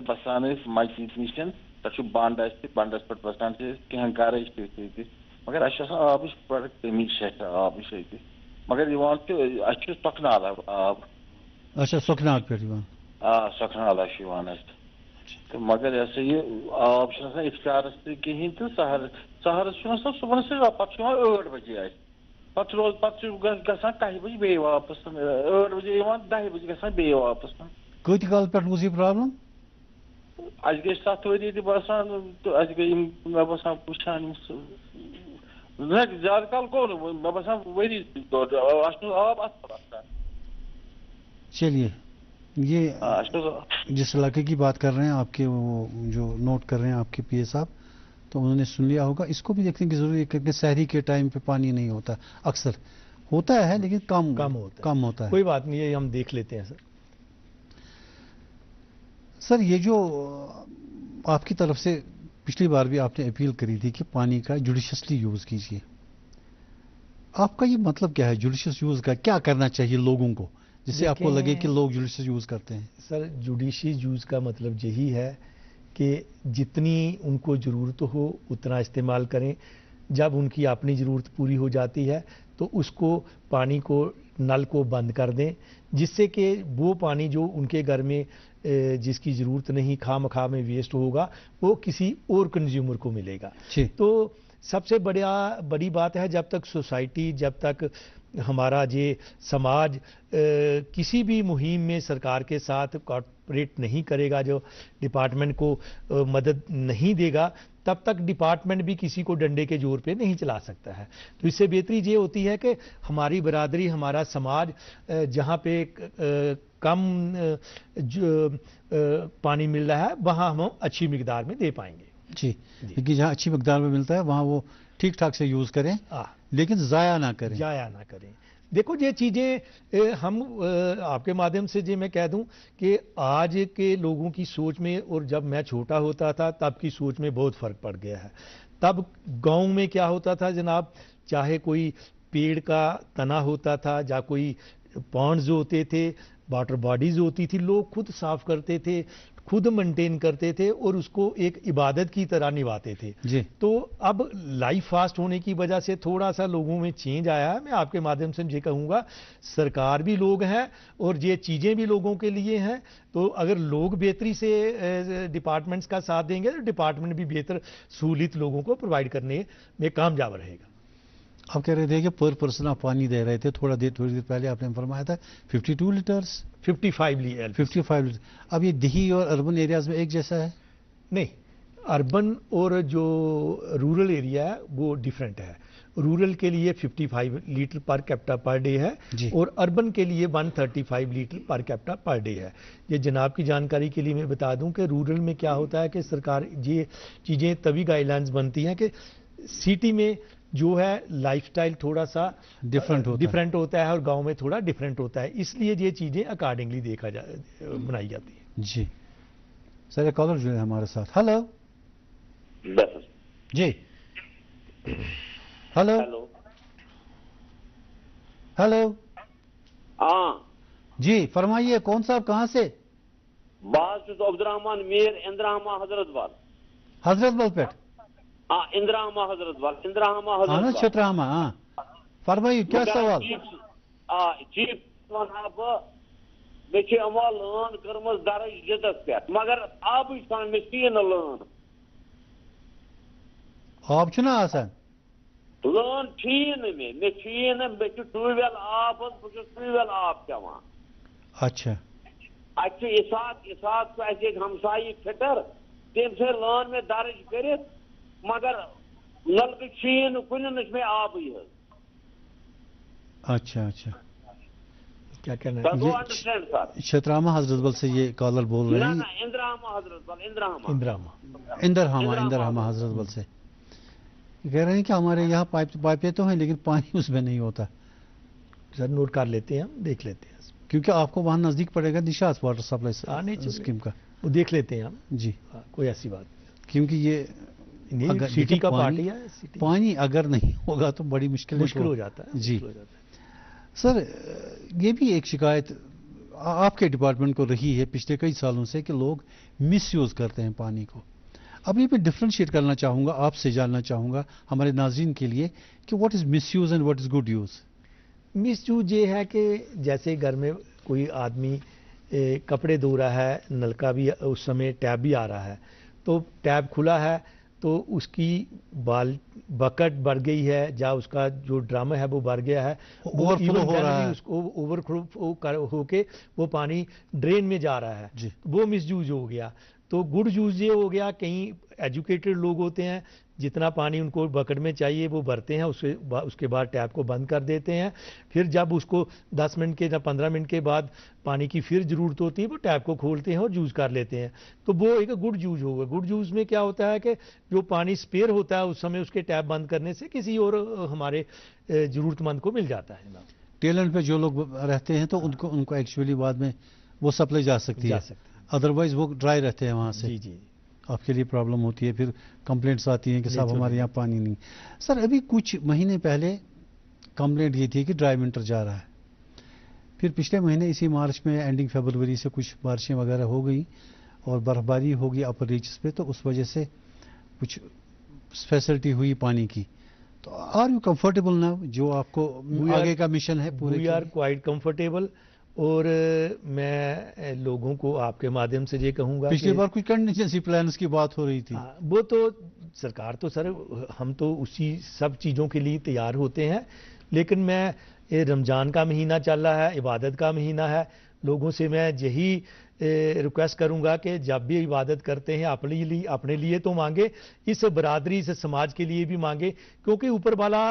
बसान मस्जिद नश तक बंड बंडस पे बसान कह गर مگر اس آب بڑ کمی آب مگر سۄکھنال آب اچھا سۄکھنال پٮ۪ٹھ یِوان سۄکھنال تو مگر یہ سا یہ آب اختیارس تھی کہین تو سہرس صبح پتہ 8 بجے پتہ روز پتہ گژھان 10 بجے بیٚیہِ واپس 8 بجے یِوان 10 بجے گژھان بیٚیہِ واپس کۭتہِ کال پٮ۪ٹھ روٗز یہِ پرٛابلم اَسہِ گٔے 7 ؤری تہِ باسان تہٕ اَسہِ گٔے یِم مےٚ باسان وٕچھان نہ زیادٕ کال گوٚو نہٕ مےٚ باسان ؤری ڈۄڈ اَسہِ چھُنہٕ آب اَصٕل آسان چلیے یہ جس علاقے کی بات کر رہے ہیں آپ کے وہ جو نوٹ کر رہے ہیں آپ کے پی اے صاحب تو انہوں نے سن لیا ہوگا. اس کو بھی دیکھنے کی ضروری ہے کیونکہ سحری کے ٹائم پہ پانی نہیں ہوتا, اکثر ہوتا ہے لیکن کم ہوتا ہے. کوئی بات نہیں ہے, ہم دیکھ لیتے ہیں سر یہ جو آپ کی طرف سے پچھلی بار بھی آپ نے اپیل کری تھی کہ پانی کا جوڈیشسلی یوز کیجیے, آپ کا یہ مطلب کیا ہے جوڈیشس یوز کا؟ کیا کرنا چاہیے لوگوں کو جس سے آپ کو لگے کہ لوگ جوڈیشس یوز کرتے ہیں؟ سر جوڈیشس یوز کا مطلب یہی ہے کہ جتنی ان کو ضرورت ہو اتنا استعمال کریں. جب ان کی اپنی ضرورت پوری ہو جاتی ہے تو اس کو پانی کو نل کو بند کر دیں, جس سے کہ وہ پانی جو ان کے گھر میں جس کی ضرورت نہیں خواہ مخواہ میں ویسٹ ہوگا وہ کسی اور کنزیومر کو ملے گا. تو سب سے بڑی بات ہے جب تک سوسائٹی, جب تک ہمارا یہ سماج کسی بھی مہم میں سرکار کے ساتھ کوآپریٹ نہیں کرے گا, جو ڈپارٹمنٹ کو مدد نہیں دے گا, تب تک ڈپارٹمنٹ بھی کسی کو ڈنڈے کے زور پہ نہیں چلا سکتا ہے. تو اس سے بہتری یہ ہوتی ہے کہ ہماری برادری, ہمارا سماج جہاں پہ کم پانی مل رہا ہے وہاں ہم اچھی مقدار میں دے پائیں گے. جی, لیکن جہاں اچھی مقدار میں ملتا ہے وہاں وہ ٹھیک ٹھاک سے یوز کریں لیکن ضائع نہ کریں. دیکھو یہ چیزیں ہم آپ کے مادھیم سے میں کہہ دوں کہ آج کے لوگوں کی سوچ میں اور جب میں چھوٹا ہوتا تھا تب کی سوچ میں بہت فرق پڑ گیا ہے. تب گاؤں میں کیا ہوتا تھا جناب, چاہے کوئی پیڑ کا تنا ہوتا تھا یا کوئی پونڈز ہوتے تھے, واٹر باڈیز ہوتی تھی, لوگ خود صاف کرتے تھے, خود مینٹین کرتے تھے اور اس کو ایک عبادت کی طرح نبھاتے تھے. تو اب لائف فاسٹ ہونے کی وجہ سے تھوڑا سا لوگوں میں چینج آیا ہے. میں آپ کے مادھیم سے یہ کہوں گا سرکار بھی لوگ ہیں اور یہ چیزیں بھی لوگوں کے لیے ہیں. تو اگر لوگ بہتری سے ڈپارٹمنٹس کا ساتھ دیں گے تو ڈپارٹمنٹ بھی بہتر سہولت لوگوں کو پرووائڈ کرنے میں کامیاب رہے گا. آپ کہہ رہے تھے کہ پر پرسن آپ پانی دے رہے تھے, تھوڑی دیر پہلے آپ نے فرمایا تھا 52 لیٹرز 55. اب یہ دیہی اور اربن ایریاز میں ایک جیسا ہے؟ نہیں, اربن اور جو رورل ایریا ہے وہ ڈیفرنٹ ہے. رورل کے لیے 55 litre per capita per day ہے اور اربن کے لیے 135 litre per capita per day ہے. یہ جناب کی جانکاری کے لیے میں بتا دوں کہ رورل میں کیا ہوتا ہے کہ سرکار یہ چیزیں تبھی گائیڈ لائنز بنتی ہیں کہ سٹی میں جو ہے لائف سٹائل تھوڑا سا ڈفرینٹ ہوتا ہے اور گاؤں میں تھوڑا ڈفرینٹ ہوتا ہے, اس لیے یہ چیزیں اکارڈنگلی بنائی جاتی ہیں. جی سر, ایک کالر جو ہے ہمارے ساتھ. ہلو جی, ہلو ہلو ہاں جی فرمائیے, کون صاحب کہاں سے؟ بات عبدالرحمان میر اندراما حضرت بل پیٹ. اندراما حضرت بل چھتراما. ہاں فرمائیے کیا سوال؟ چیف ونہا بہ مے اما لان کرمز درج جدت پہ مگر آب مے چی لان آب چھنا آسان لان چھی مے ٹیوب ویل آب بہت ٹیوب ویل آب چوان. اچھا اتھ اسحاق ایک ہمسائی فٹر تم سے لان میں درج کرت مگر نلکہ چھی کن میں آب. اچھا کیا کہنا ہے؟ چھتراما حضرت بل سے یہ کالر بول رہے ہیں. اندراما حضرت بل اندرہامہ حضرت بل سے کہہ رہے ہیں کہ ہمارے یہاں پائپیں تو ہیں لیکن پانی اس میں نہیں ہوتا. سر نوٹ کر لیتے ہیں, ہم دیکھ لیتے ہیں کیونکہ آپ کو وہاں نزدیک پڑے گا نشاط واٹر سپلائی اسکیم کا. وہ دیکھ لیتے ہیں ہم. جی کوئی ایسی بات نہیں, کیونکہ یہ سٹی کا پارٹی ہے. پانی اگر نہیں ہوگا تو بڑی مشکل ہو جاتا ہے. جی سر, یہ بھی ایک شکایت آپ کے ڈپارٹمنٹ کو رہی ہے پچھلے کئی سالوں سے کہ لوگ مس یوز کرتے ہیں پانی کو. अब ये मैं डिफ्रेंशिएट करना चाहूँगा, आपसे जानना चाहूँगा हमारे नाज़रीन के लिए कि what is miss use and what is good use. Miss use ये है कि जैसे घर में कोई आदमी कपड़े धो रहा है, नलका भी उस समय टैब भी आ रहा है, तो टैब खुला है तो उसकी बकेट भर गई है या उसका जो ड्रम है वो भर गया है, ओवरफ्लो हो रहा है, उसको ओवरफ्लो होके वो पानी ड्रेन में जा रहा है, वो मिस यूज हो गया। तो गुड यूज ये हो गया, कहीं एजुकेटेड लोग होते हैं, जितना पानी उनको बकेट में चाहिए वो भरते हैं, उसके बाद टैप को बंद कर देते हैं, फिर जब उसको 10 मिनट के या 15 मिनट के बाद पानी की फिर ज़रूरत होती है वो टैप को खोलते हैं और यूज़ कर लेते हैं। तो वो एक गुड यूज होगा। गुड यूज में क्या होता है कि जो पानी स्पेयर होता है उस समय उसके टैप बंद करने से किसी और हमारे ज़रूरतमंद को मिल जाता है। टेल एंड पे जो लोग रहते हैं तो उनको एक्चुअली बाद में वो सप्लाई जा सकती है, अदरवाइज वो ड्राई रहते हैं वहाँ से। जी जी, आपके लिए प्रॉब्लम होती है, फिर कंप्लेंट्स आती हैं कि साहब हमारे यहाँ पानी नहीं। सर अभी कुछ महीने पहले कंप्लेंट ये थी कि ड्राई विंटर जा रहा है, फिर पिछले महीने इसी मार्च में एंडिंग फरवरी से कुछ बारिशें वगैरह हो गई और बर्फबारी हो गई अपर रीचेस पे, तो उस वजह से कुछ फैसिलिटी हुई पानी की। तो आर यू कंफर्टेबल ना, जो आपको आगे का मिशन है पूरे? We are quite comfortable. और मैं लोगों को आपके माध्यम से ये कहूँगा, पिछली बार कोई कंटिजेंसी प्लान्स की बात हो रही थी, वो तो सरकार तो सर हम तो उसी सब चीज़ों के लिए तैयार होते हैं, लेकिन मैं ये रमज़ान का महीना चल रहा है, इबादत का महीना है, लोगों से मैं यही रिक्वेस्ट करूंगा कि जब भी इबादत करते हैं अपने लिए तो मांगे, इस बरादरी इस समाज के लिए भी मांगे, क्योंकि ऊपर वाला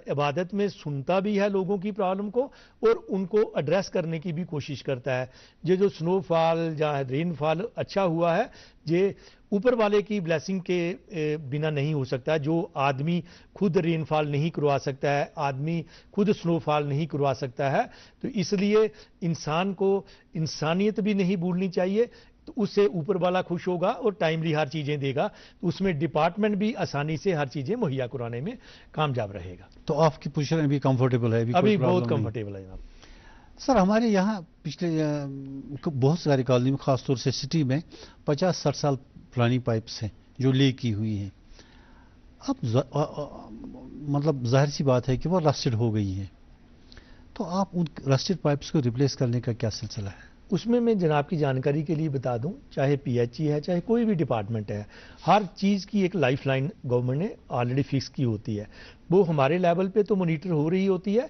इबादत में सुनता भी है लोगों की प्रॉब्लम को और उनको एड्रेस करने की भी कोशिश करता है। ये जो स्नोफॉल या रेनफॉल अच्छा हुआ है ये ऊपर वाले की ब्लेसिंग के बिना नहीं हो सकता। जो आदमी खुद रेनफॉल नहीं करवा सकता है, आदमी खुद स्नोफॉल नहीं करवा सकता है, तो इसलिए इंसान को इंसानियत भी नहीं भूलनी चाहिए। तो उससे ऊपर वाला खुश होगा और टाइमली हर चीज़ें देगा, तो उसमें डिपार्टमेंट भी आसानी से हर चीज़ें मुहैया कराने में कामयाब रहेगा। तो आपकी पोजीशन अभी कंफर्टेबल है? अभी बहुत कंफर्टेबल है जनाब। सर हमारे यहाँ पिछले बहुत सारी कॉलोनी में, खासतौर से सिटी में 50-60 साल पुरानी पाइप्स हैं जो लीक की हुई हैं। अब मतलब जाहिर सी बात है कि वो रस्टेड हो गई हैं, तो आप उन रस्टेड पाइप्स को रिप्लेस करने का क्या सिलसिला है? उसमें मैं जनाब की जानकारी के लिए बता दूं, चाहे पीएचई है चाहे कोई भी डिपार्टमेंट है, हर चीज़ की एक लाइफ लाइन गवर्नमेंट ने ऑलरेडी फिक्स की होती है। वो हमारे लेवल पे तो मॉनिटर हो रही होती है,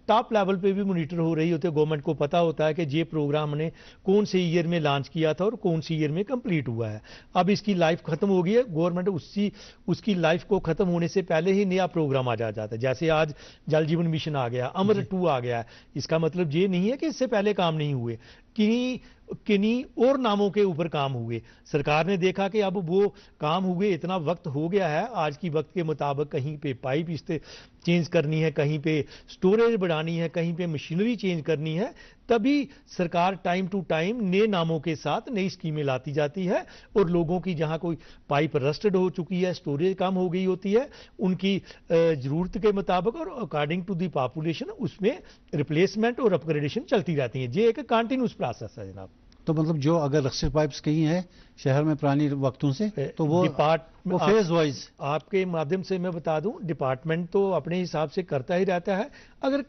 टॉप लेवल पे भी मॉनिटर हो रही होती है। गवर्नमेंट को पता होता है कि ये प्रोग्राम ने कौन से ईयर में लॉन्च किया था और कौन सी ईयर में कंप्लीट हुआ है। अब इसकी लाइफ खत्म हो गई है, गवर्नमेंट उसकी लाइफ को खत्म होने से पहले ही नया प्रोग्राम आ जाता है। जैसे आज जल जीवन मिशन आ गया, अमृत 2 आ गया, इसका मतलब ये नहीं है कि इससे पहले काम नहीं हुए, किन्हीं और नामों के ऊपर काम हुए। सरकार ने देखा कि अब वो काम हुए, इतना वक्त हो गया है, आज की वक्त के मुताबिक कहीं पे पाइप चेंज करनी है, कहीं पे स्टोरेज बढ़ानी है, कहीं पे मशीनरी चेंज करनी है, तभी सरकार टाइम टू टाइम नए नामों के साथ नई स्कीमें लाती जाती है। और लोगों की जहां कोई पाइप रस्टेड हो चुकी है, स्टोरेज कम हो गई होती है, उनकी ज़रूरत के मुताबिक और अकॉर्डिंग टू दी पॉपुलेशन उसमें रिप्लेसमेंट और अपग्रेडेशन चलती रहती है। ये एक कंटिन्यूस प्रोसेस है जनाब। तो मतलब जो अगर रस्टेड पाइप्स कहीं हैं शहर में पुरानी वक्तों से, तो वो फेज वाइज आपके माध्यम से मैं बता दूं, डिपार्टमेंट तो अपने हिसाब से करता ही रहता है। अगर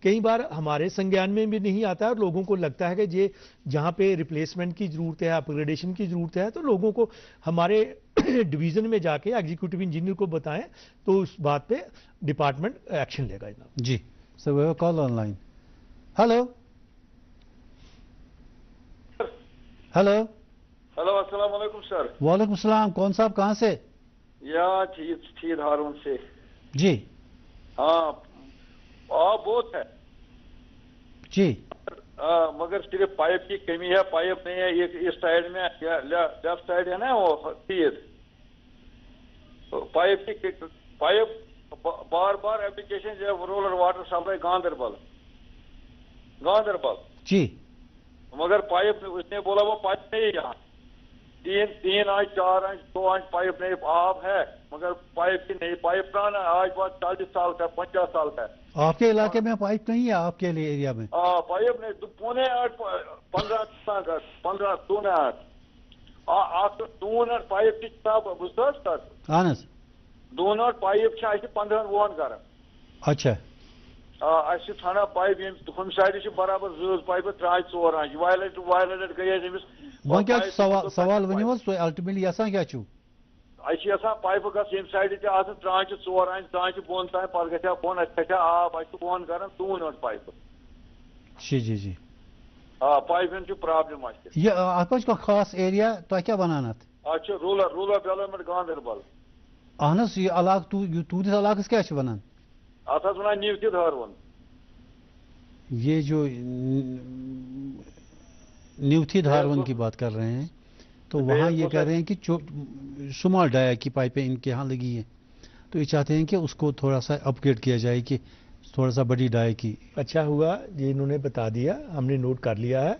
कई बार हमारे संज्ञान में भी नहीं आता है और लोगों को लगता है कि ये जहाँ पे रिप्लेसमेंट की ज़रूरत है, अपग्रेडेशन की ज़रूरत है, तो लोगों को हमारे डिवीज़न में जाके एग्जीक्यूटिव इंजीनियर को बताएं, तो उस बात पे डिपार्टमेंट एक्शन लेगा जनाब। जी sir, we have call online. Hello hello hello, अस्सलाम वालेकुम सर। वालेकुम सलाम। कौन साहब, कहाँ से? या शीद हारून से। जी हाँ, बहुत है जी, मगर सिर्फ पाइप की कमी है, पाइप नहीं है। एक इस साइड में लेफ्ट साइड है ना वो सीध, तो पाइप बार बार एप्लीकेशन जो रूरल वाटर सप्लाई गांधरबल जी, मगर पाइप उसने बोला वो पाइप नहीं है यहाँ। 3 इंच 4 इंच 2 इंच पाइप नहीं, आप है मगर पाइप की नहीं। पाइप पुराना आज बात 40 साल का 50 साल का। आपके इलाके में पाइप नहीं है? आपके एरिया में पाइप नहीं, 15 15 2 8 دون پائپ صاحب بوزت اہن حظ دون پائپ 15 وُہن گرن. اچھا اَسہِ چھِ ژھانڈان پایپ ہُمہِ سایڈٕ چھِ برابر 2 پایپہٕ 3 4 آنچہِ وایلیٹ گٔے اَسہِ أمِس. وۄنۍ کیٛاہ چھُ سوال ؤنِو حظ تُہۍ الٹِمیٹلی یژھان کیٛاہ چھُو؟ اَسہِ چھِ یژھان پایپہٕ گژھِ ییٚمہِ سایڈٕ تہِ آسان 3 4 آنچہِ تانچہِ بۄن تام پتہٕ گژھِ ہا بۄن اَسہِ کھسہِ ہا آب اَسہِ چھُ بۄن کران دون پایپہٕ. جی پایپن چھُ پرابلم اَسہِ. یہ اتھ منٛز چھُ کانٛہہ خاص ایریا تۄہہِ کیٛاہ وَنان اتھ؟ اَتھ چھُ روٗرل ڈیولپمنٹ گاندربل. اہن حظ یہِ علاقہٕ تُہنٛدِس علاقس کیٛاہ چھِ وَنان؟ اتھ حظ وَنان نِوتہِ دھٲروُن. یہ جو نیوتھی دھارون کی بات کر رہے ہیں تو وہاں یہ کہہ رہے ہیں کہ سمال ڈایا کی پائپیں ان کے ہاں لگی ہیں تو یہ چاہتے ہیں کہ اس کو تھوڑا سا اپ گریڈ کیا جائے کہ تھوڑا سا بڑی ڈایا کی. اچھا ہوا یہ انہوں نے بتا دیا, ہم نے نوٹ کر لیا ہے.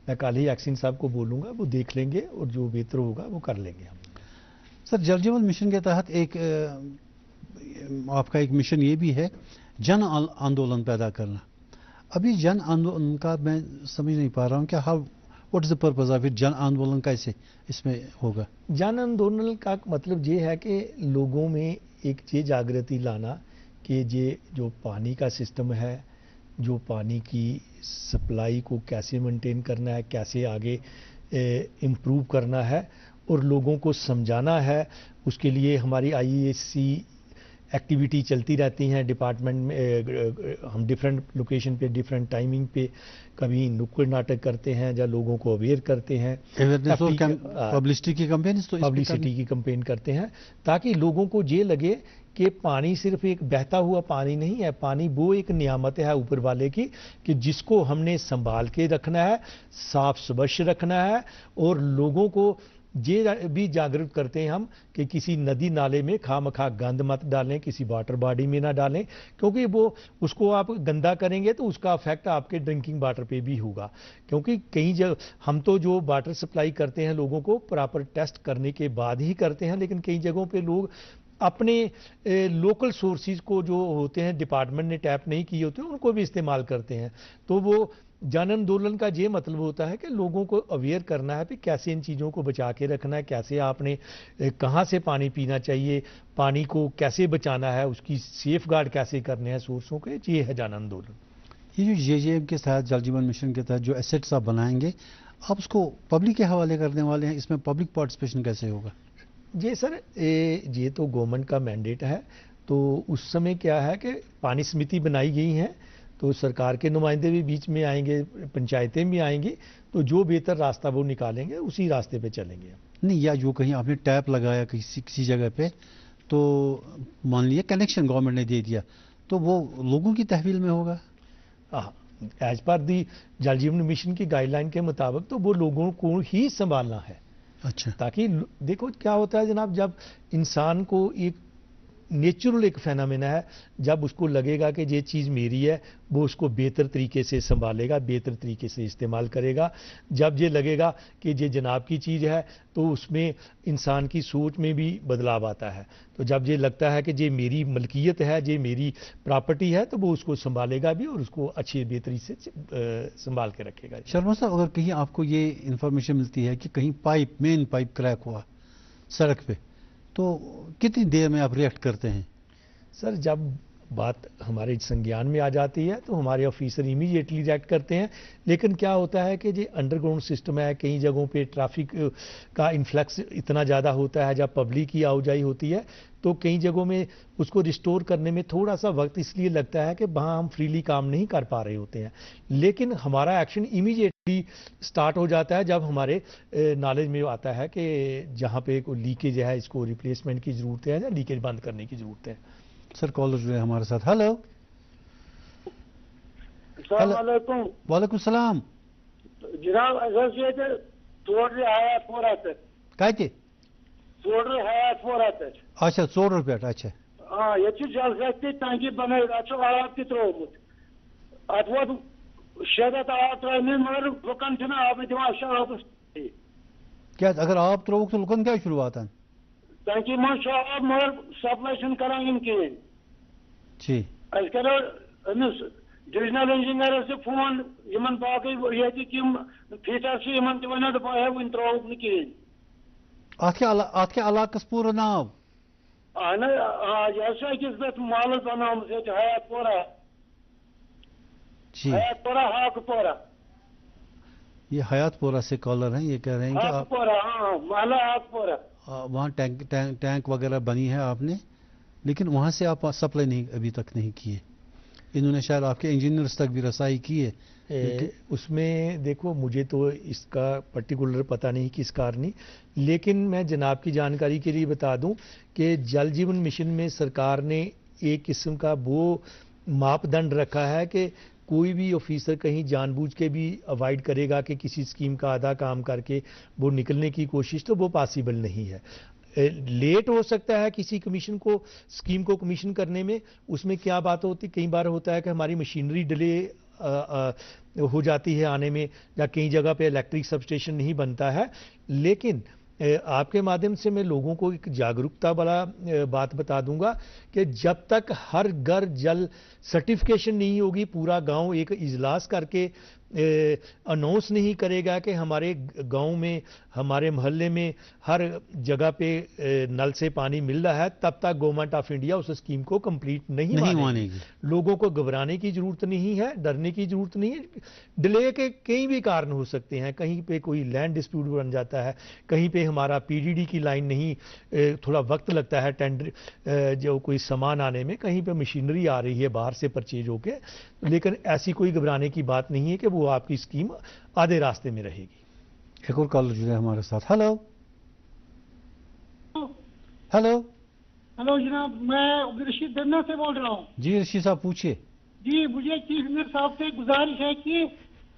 میں کل ہی ایکسن صاحب کو بولوں گا, وہ دیکھ لیں گے اور جو بہتر ہوگا وہ کر لیں گے ہم. سر جل جیون مشن کے تحت ایک آپ کا ایک مشن یہ بھی ہے جن آندولن پیدا کرنا. ابھی جن آندولن کا میں سمجھ نہیں پا رہا ہوں کہ what is the purpose of it, جن آندولن کیسے اس میں ہوگا؟ جن آندولن کا مطلب یہ ہے کہ لوگوں میں ایک یہ جاگرتی لانا کہ یہ جو پانی کا سسٹم ہے, جو پانی کی سپلائی کو کیسے مینٹین کرنا ہے, کیسے آگے امپروو کرنا ہے اور لوگوں کو سمجھانا ہے. اس کے لیے ہماری IESC ایکٹیویٹی چلتی رہتی ہیں ڈپارٹمنٹ میں. ہم ڈفرینٹ لوکیشن پہ ڈفرینٹ ٹائمنگ پہ کبھی نکڑ ناٹک کرتے ہیں یا لوگوں کو اویئر کرتے ہیں, پبلسٹی کی کمپین کرتے ہیں تاکہ لوگوں کو یہ لگے کہ پانی صرف ایک بہتا ہوا پانی نہیں ہے, پانی وہ ایک نعمت ہے اوپر والے کی کہ جس کو ہم نے سنبھال کے رکھنا ہے, صاف سوچھ رکھنا ہے. اور لوگوں کو یہ بھی جاگرت کرتے ہیں ہم کہ کسی ندی نالے میں خواہ مخواہ گند مت ڈالیں, کسی واٹر باڈی میں نہ ڈالیں, کیونکہ وہ اس کو آپ گندا کریں گے تو اس کا افیکٹ آپ کے ڈرنکنگ واٹر پہ بھی ہوگا. کیونکہ کئی جگہ ہم تو جو واٹر سپلائی کرتے ہیں لوگوں کو پراپر ٹیسٹ کرنے کے بعد ہی کرتے ہیں, لیکن کئی جگہوں پہ لوگ اپنے لوکل سورسز کو جو ہوتے ہیں ڈپارٹمنٹ نے ٹیپ نہیں کیے ہوتے ان کو بھی استعمال کرتے ہیں. تو وہ جن آندولن کا یہ مطلب ہوتا ہے کہ لوگوں کو اویئر کرنا ہے کہ کیسے ان چیزوں کو بچا کے رکھنا ہے, کیسے آپ نے کہاں سے پانی پینا چاہیے, پانی کو کیسے بچانا ہے, اس کی سیف گارڈ کیسے کرنے ہیں سورسوں کے. یہ ہے جن آندولن. یہ جو JJM کے تحت جل جیون مشن کے تحت جو ایسیٹس آپ بنائیں گے آپ اس کو پبلک کے حوالے کرنے والے ہیں, اس میں پبلک پارٹیسپیشن کیسے ہوگا؟ جی سر, یہ تو گورنمنٹ کا مینڈیٹ ہے. تو اس سمے کیا ہے کہ پانی سمیتی بنائی گئی ہیں تو سرکار کے نمائندے بھی بیچ میں آئیں گے, پنچایتیں بھی آئیں گی, تو جو بہتر راستہ وہ نکالیں گے اسی راستے پہ چلیں گے. نہیں, یا جو کہیں آپ نے ٹیپ لگایا کسی جگہ پہ تو مان لیے کنیکشن گورنمنٹ نے دے دیا تو وہ لوگوں کی تحویل میں ہوگا؟ ایز پر دی جل جیون مشن کی گائیڈ لائن کے مطابق تو وہ لوگوں کو ہی سنبھالنا ہے. اچھا, تاکہ دیکھو کیا ہوتا ہے جناب, جب انسان کو ایک نیچرل ایک فینامنا ہے, جب اس کو لگے گا کہ یہ چیز میری ہے وہ اس کو بہتر طریقے سے سنبھالے گا, بہتر طریقے سے استعمال کرے گا. جب یہ لگے گا کہ یہ جناب کی چیز ہے تو اس میں انسان کی سوچ میں بھی بدلاؤ آتا ہے. تو جب یہ لگتا ہے کہ یہ میری ملکیت ہے, یہ میری پراپرٹی ہے, تو وہ اس کو سنبھالے گا بھی اور اس کو اچھی بہتری سے سنبھال کے رکھے گا. شرما صاحب, اگر کہیں آپ کو یہ انفارمیشن ملتی ہے کہ کہیں مین پائپ کریک ہوا سڑک پہ تو کتنی دیر میں آپ ریئیکٹ کرتے ہیں؟ سر جب بات ہمارے سنگیان میں آ جاتی ہے تو ہمارے آفیسر امیڈیٹلی ریئیکٹ کرتے ہیں. لیکن کیا ہوتا ہے کہ یہ انڈر گراؤنڈ سسٹم ہے, کئی جگہوں پہ ٹریفک کا انفلکس اتنا زیادہ ہوتا ہے, جب پبلک کی آؤ جائی ہوتی ہے تو کئی جگہوں میں اس کو ریسٹور کرنے میں تھوڑا سا وقت اس لیے لگتا ہے کہ وہاں ہم فریلی کام نہیں کر پا رہے ہوتے ہیں. لیکن ہمارا ایکشن امیڈیٹلی سٹارٹ ہو جاتا ہے جب ہمارے نالج میں آتا ہے کہ جہاں پہ کوئی لیکیج ہے اس کو ریپلیسمنٹ کی ضرورت ہے یا لیکیج بند کرنے کی ضرورت ہے. سر کالر جو ہے ہمارے ساتھ. ہلو, السلام علیکم. وعلیکم السلام جناب, ٹوٹل حیات پورہ پہ کتہ ٹوٹل حیات پورہ پہ. اچھا, ژور پہ. اچھا, ہاں, یہ جل سکتی ٹنکی بنائی, ات آب تہ ترومت, ات ووت 6 رٮ۪تھ آب ترٛٲومٕتۍ مگر لُکن چھُنہٕ آبٕے دِوان أسۍ چھِ آبس. کیا اگر آپ تروک تو لکن کیا شروعات ہیں؟ ٹنکی من آب مگر سپلائی چھُنہٕ کران یِم کِہیٖنۍ. جی, أسۍ کرو أمِس ڈِوِجنل انجینئرس تہِ فون, یِمن باقٕے ییٚتِکۍ یِم فیٖٹر چھِ یِمن تہِ ونیو دوٚپُن ہے وُنہِ ترٛووُکھ نہٕ کِہیٖنۍ. Atke alakas pura naam. Ana yaşa hizmet malı banamız ya hayat pora. जी hayat pora hak pora. ये हयातपुरा से कॉलर हैं, ये कह रहे हैं कि hak आप pora हाँ माला hak pora. वहाँ टैंक वगैरह बनी है आपने, लेकिन वहाँ से आप सप्लाई नहीं अभी तक नहीं किए। इन्होंने शायद आपके इंजीनियर्स तक भी रसाई की है। उसमें देखो मुझे तो इसका पर्टिकुलर पता नहीं किस कारणी, लेकिन मैं जनाब की जानकारी के लिए बता दूं कि जल जीवन मिशन में सरकार ने एक किस्म का वो मापदंड रखा है कि कोई भी ऑफिसर कहीं जानबूझ के भी अवॉइड करेगा कि किसी स्कीम का आधा काम करके वो निकलने की कोशिश, तो वो पॉसिबल नहीं है। लेट हो सकता है किसी कमीशन को स्कीम को कमीशन करने में, उसमें क्या बात होती, कई बार होता है कि हमारी मशीनरी डिले हो जाती है आने में, या कई जगह पे इलेक्ट्रिक सबस्टेशन नहीं बनता है। लेकिन आपके माध्यम से मैं लोगों को एक जागरूकता वाला बात बता दूंगा कि जब तक हर घर जल सर्टिफिकेशन नहीं होगी, पूरा गांव एक इजलास करके अनाउंस नहीं करेगा कि हमारे गांव में, हमारे मोहल्ले में हर जगह पे नल से पानी मिल रहा है, तब तक गवर्नमेंट ऑफ इंडिया उस स्कीम को कंप्लीट नहीं मानेगी। लोगों को घबराने की जरूरत नहीं है, डरने की जरूरत नहीं है। डिले के कई भी कारण हो सकते हैं, कहीं पे कोई लैंड डिस्प्यूट बन जाता है, कहीं पे हमारा पीडीडी की लाइन नहीं, थोड़ा वक्त लगता है टेंडर जो कोई सामान आने में, कहीं पे मशीनरी आ रही है बाहर से परचेज होके, लेकिन ऐसी कोई घबराने की बात नहीं है कि वो आपकी स्कीम आधे रास्ते में रहेगी। एक और कॉलर जुड़े हमारे साथ। हेलो हेलो हेलो जनाब, मैं अब्दुल रशीद दन्ना से बोल रहा हूँ। जी रशीद साहब पूछिए। जी मुझे चीफ मिनिस्टर साहब से गुजारिश है कि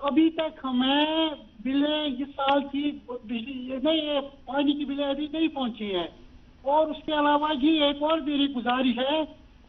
अभी तक हमें बिलें इस साल की बिजली नहीं, पानी की बिलें अभी नहीं पहुंची है। और उसके अलावा जी एक और मेरी गुजारिश है,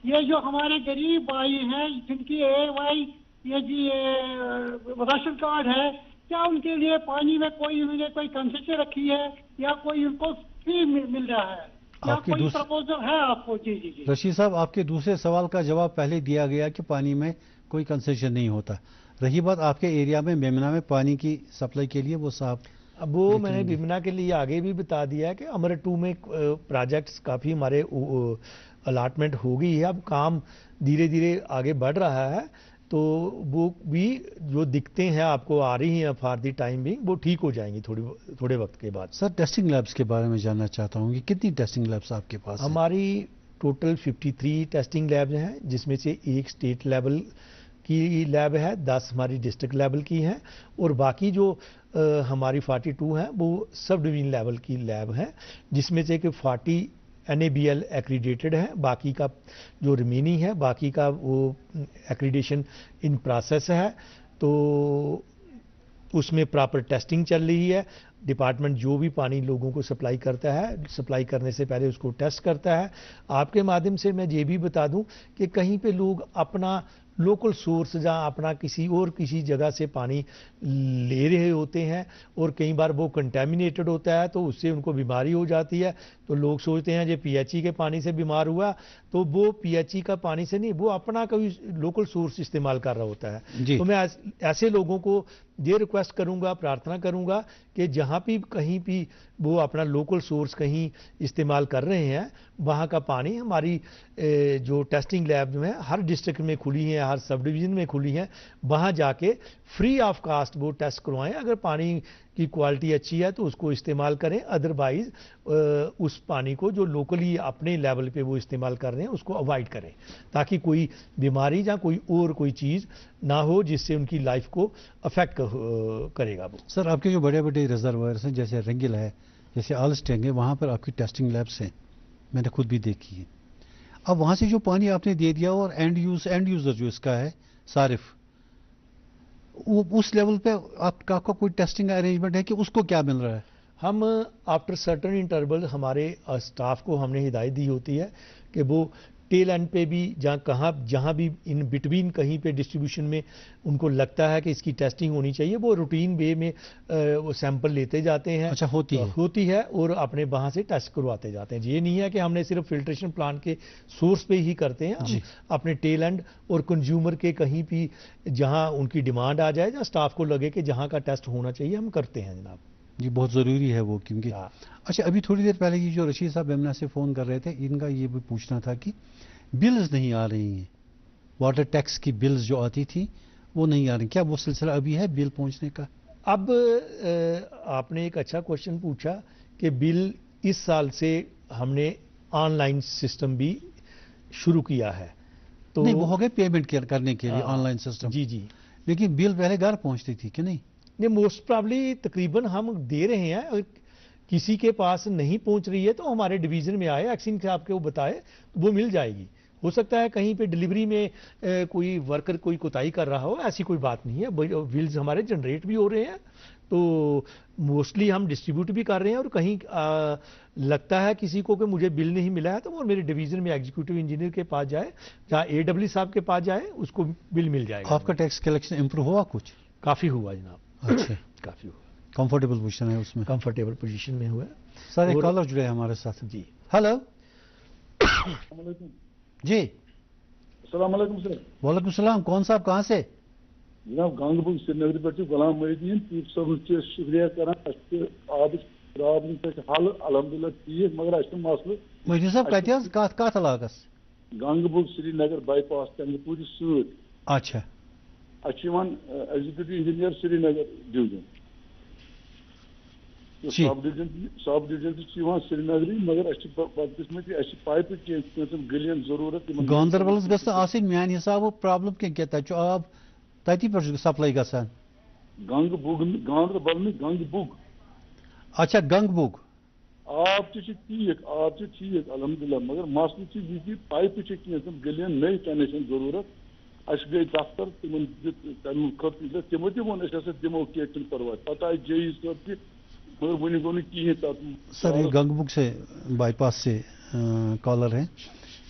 ये जो हमारे गरीब भाई हैं जिनकी AY ये जी राशन कार्ड है, क्या उनके लिए पानी में कोई उन्होंने कोई कंसेशन रखी है या कोई उनको फ्री मिल रहा है, या कोई प्रपोजल है आपको? जी जी जी रशीद साहब, आपके दूसरे सवाल का जवाब पहले दिया गया कि पानी में कोई कंसेशन नहीं होता। रही बात आपके एरिया में मेमना में पानी की सप्लाई के लिए, वो साहब अब वो मैंने बिमना के लिए आगे भी बता दिया है कि अमर 2 में प्रोजेक्ट्स काफ़ी हमारे अलाटमेंट हो गई है, अब काम धीरे धीरे आगे बढ़ रहा है, तो वो भी जो दिखते हैं आपको आ रही हैं फॉर द टाइम बिंग, वो ठीक हो जाएंगी थोड़े वक्त के बाद। सर टेस्टिंग लैब्स के बारे में जानना चाहता हूँ कि कितनी टेस्टिंग लैब्स आपके पास हैं? हमारी टोटल 53 टेस्टिंग लैब्स हैं, जिसमें से एक स्टेट लेवल की लैब है, 10 हमारी डिस्ट्रिक्ट लेवल की हैं, और बाकी जो हमारी 42 हैं वो सब डिवीजन लेवल की लैब हैं, जिसमें से कि 40 NABL एक्रीडेटेड है, बाकी का जो रिमेनिंग है बाकी का वो एक्रीडेशन इन प्रोसेस है। तो उसमें प्रॉपर टेस्टिंग चल रही है। डिपार्टमेंट जो भी पानी लोगों को सप्लाई करता है, सप्लाई करने से पहले उसको टेस्ट करता है। आपके माध्यम से मैं ये भी बता दूं कि कहीं पे लोग अपना लोकल सोर्स जहाँ अपना किसी जगह से पानी ले रहे होते हैं और कई बार वो कंटेमिनेटेड होता है, तो उससे उनको बीमारी हो जाती है। तो लोग सोचते हैं जो PHE के पानी से बीमार हुआ, तो वो PHE का पानी से नहीं, वो अपना कोई लोकल सोर्स इस्तेमाल कर रहा होता है। तो मैं ऐसे लोगों को ये रिक्वेस्ट करूंगा, प्रार्थना करूंगा कि जहाँ भी कहीं भी वो अपना लोकल सोर्स कहीं इस्तेमाल कर रहे हैं, वहाँ का पानी हमारी जो टेस्टिंग लैब में हर डिस्ट्रिक्ट में खुली है, हर सब डिवीज़न में खुली है, वहाँ जाके फ्री ऑफ कास्ट वो टेस्ट करवाएं। अगर पानी की क्वालिटी अच्छी है तो उसको इस्तेमाल करें, अदरवाइज उस पानी को जो लोकली अपने लेवल पे वो इस्तेमाल कर रहे हैं उसको अवॉइड करें, ताकि कोई बीमारी या कोई चीज़ ना हो जिससे उनकी लाइफ को अफेक्ट करेगा वो। सर आपके जो बड़े बड़े रिजर्वायर्स हैं, जैसे रंगिल है, जैसे आलस्टेंग है, वहाँ पर आपकी टेस्टिंग लैब्स हैं, मैंने खुद भी देखी है। अब वहाँ से जो पानी आपने दे दिया और एंड यूज़र जो इसका है सारिफ, वो उस लेवल पे आपका कोई टेस्टिंग अरेंजमेंट है कि उसको क्या मिल रहा है? हम आफ्टर सर्टन इंटरवल हमारे स्टाफ को हमने हिदायत दी होती है कि वो टेल एंड पे भी जहाँ भी इन बिटवीन कहीं पे डिस्ट्रीब्यूशन में उनको लगता है कि इसकी टेस्टिंग होनी चाहिए, वो रूटीन वे में वो सैंपल लेते जाते हैं। अच्छा, होती है और अपने वहाँ से टेस्ट करवाते जाते हैं। ये नहीं है कि हमने सिर्फ फिल्ट्रेशन प्लांट के सोर्स पे ही करते हैं, हम अपने टेल एंड और कंज्यूमर के कहीं भी जहाँ उनकी डिमांड आ जाए, जहाँ स्टाफ को लगे कि जहाँ का टेस्ट होना चाहिए, हम करते हैं जनाब। जी बहुत ज़रूरी है वो, क्योंकि अच्छा अभी थोड़ी देर पहले ये जो रशीद साहब बेमना से फ़ोन कर रहे थे, इनका ये भी पूछना था कि बिल्स नहीं आ रही हैं, वाटर टैक्स की बिल्स जो आती थी वो नहीं आ रही, क्या वो सिलसिला अभी है बिल पहुंचने का? अब आपने एक अच्छा क्वेश्चन पूछा कि बिल इस साल से हमने ऑनलाइन सिस्टम भी शुरू किया है, तो नहीं वो हो गए पेमेंट करने के लिए ऑनलाइन सिस्टम, जी जी, लेकिन बिल पहले घर पहुंचती थी कि नहीं? नहीं, मोस्ट प्रॉब्ली तकरीबन हम दे रहे हैं, और किसी के पास नहीं पहुंच रही है तो हमारे डिवीजन में आए, एक्सिन से आपको बताए तो वो मिल जाएगी। हो सकता है कहीं पे डिलीवरी में कोई वर्कर कोई कोताही कर रहा हो, ऐसी कोई बात नहीं है, बिल्स हमारे जनरेट भी हो रहे हैं, तो मोस्टली हम डिस्ट्रीब्यूट भी कर रहे हैं, और कहीं लगता है किसी को कि मुझे बिल नहीं मिला है तो वो मेरे डिवीजन में एग्जीक्यूटिव इंजीनियर के पास जाए, जहाँ AW साहब के पास जाए, उसको बिल मिल जाएगा। आपका टैक्स कलेक्शन इम्प्रूव हुआ कुछ? काफ़ी हुआ जनाब, अच्छा काफ़ी हुआ, कंफर्टेबल पोजीशन है उसमें? कंफर्टेबल पोजीशन में हुआ। सर एक कॉलर जुड़े हैं हमारे साथ जी, हेलो जी, अस्सलाम वालेकुम सर। वालेकुम सलाम, कौन साहब कहाँ से? जनाब गांगबुल श्रीनगर पे गुलाम मोहिद्दीन चीफ साहब से शुक्रिया करान आब प्रॉब्लम पे हल अल्हम्दुलिल्लाह ठीक, मगर अस मसले मोहिद्दीन साहब कत इलाकस? गांगबुल श्रीनगर बाईपास तंगपुरी सूद। अच्छा, executive engineer Srinagar division, sub division श्रीनगरी, मगर पाइप गलियन जरूरत गांदरबलस गस आसिन मान हिसाब प्रॉब्लम क्या तक आब तती पे सप्लाई गसान? गांदरबल में गंगबुग। अच्छा गंगबुग, आब ठीक अल्हम्दुलिल्लाह, मगर मसले यह पाइप गलियन नई कनेक्शन जरूरत। अस गई दफ्तर तिमन खत तिमो दोन दिमो कह परवाह, पता आए JE साहब कि मगर वन गो कहें। सर ये गंगबुग से बाईपास से कॉलर है,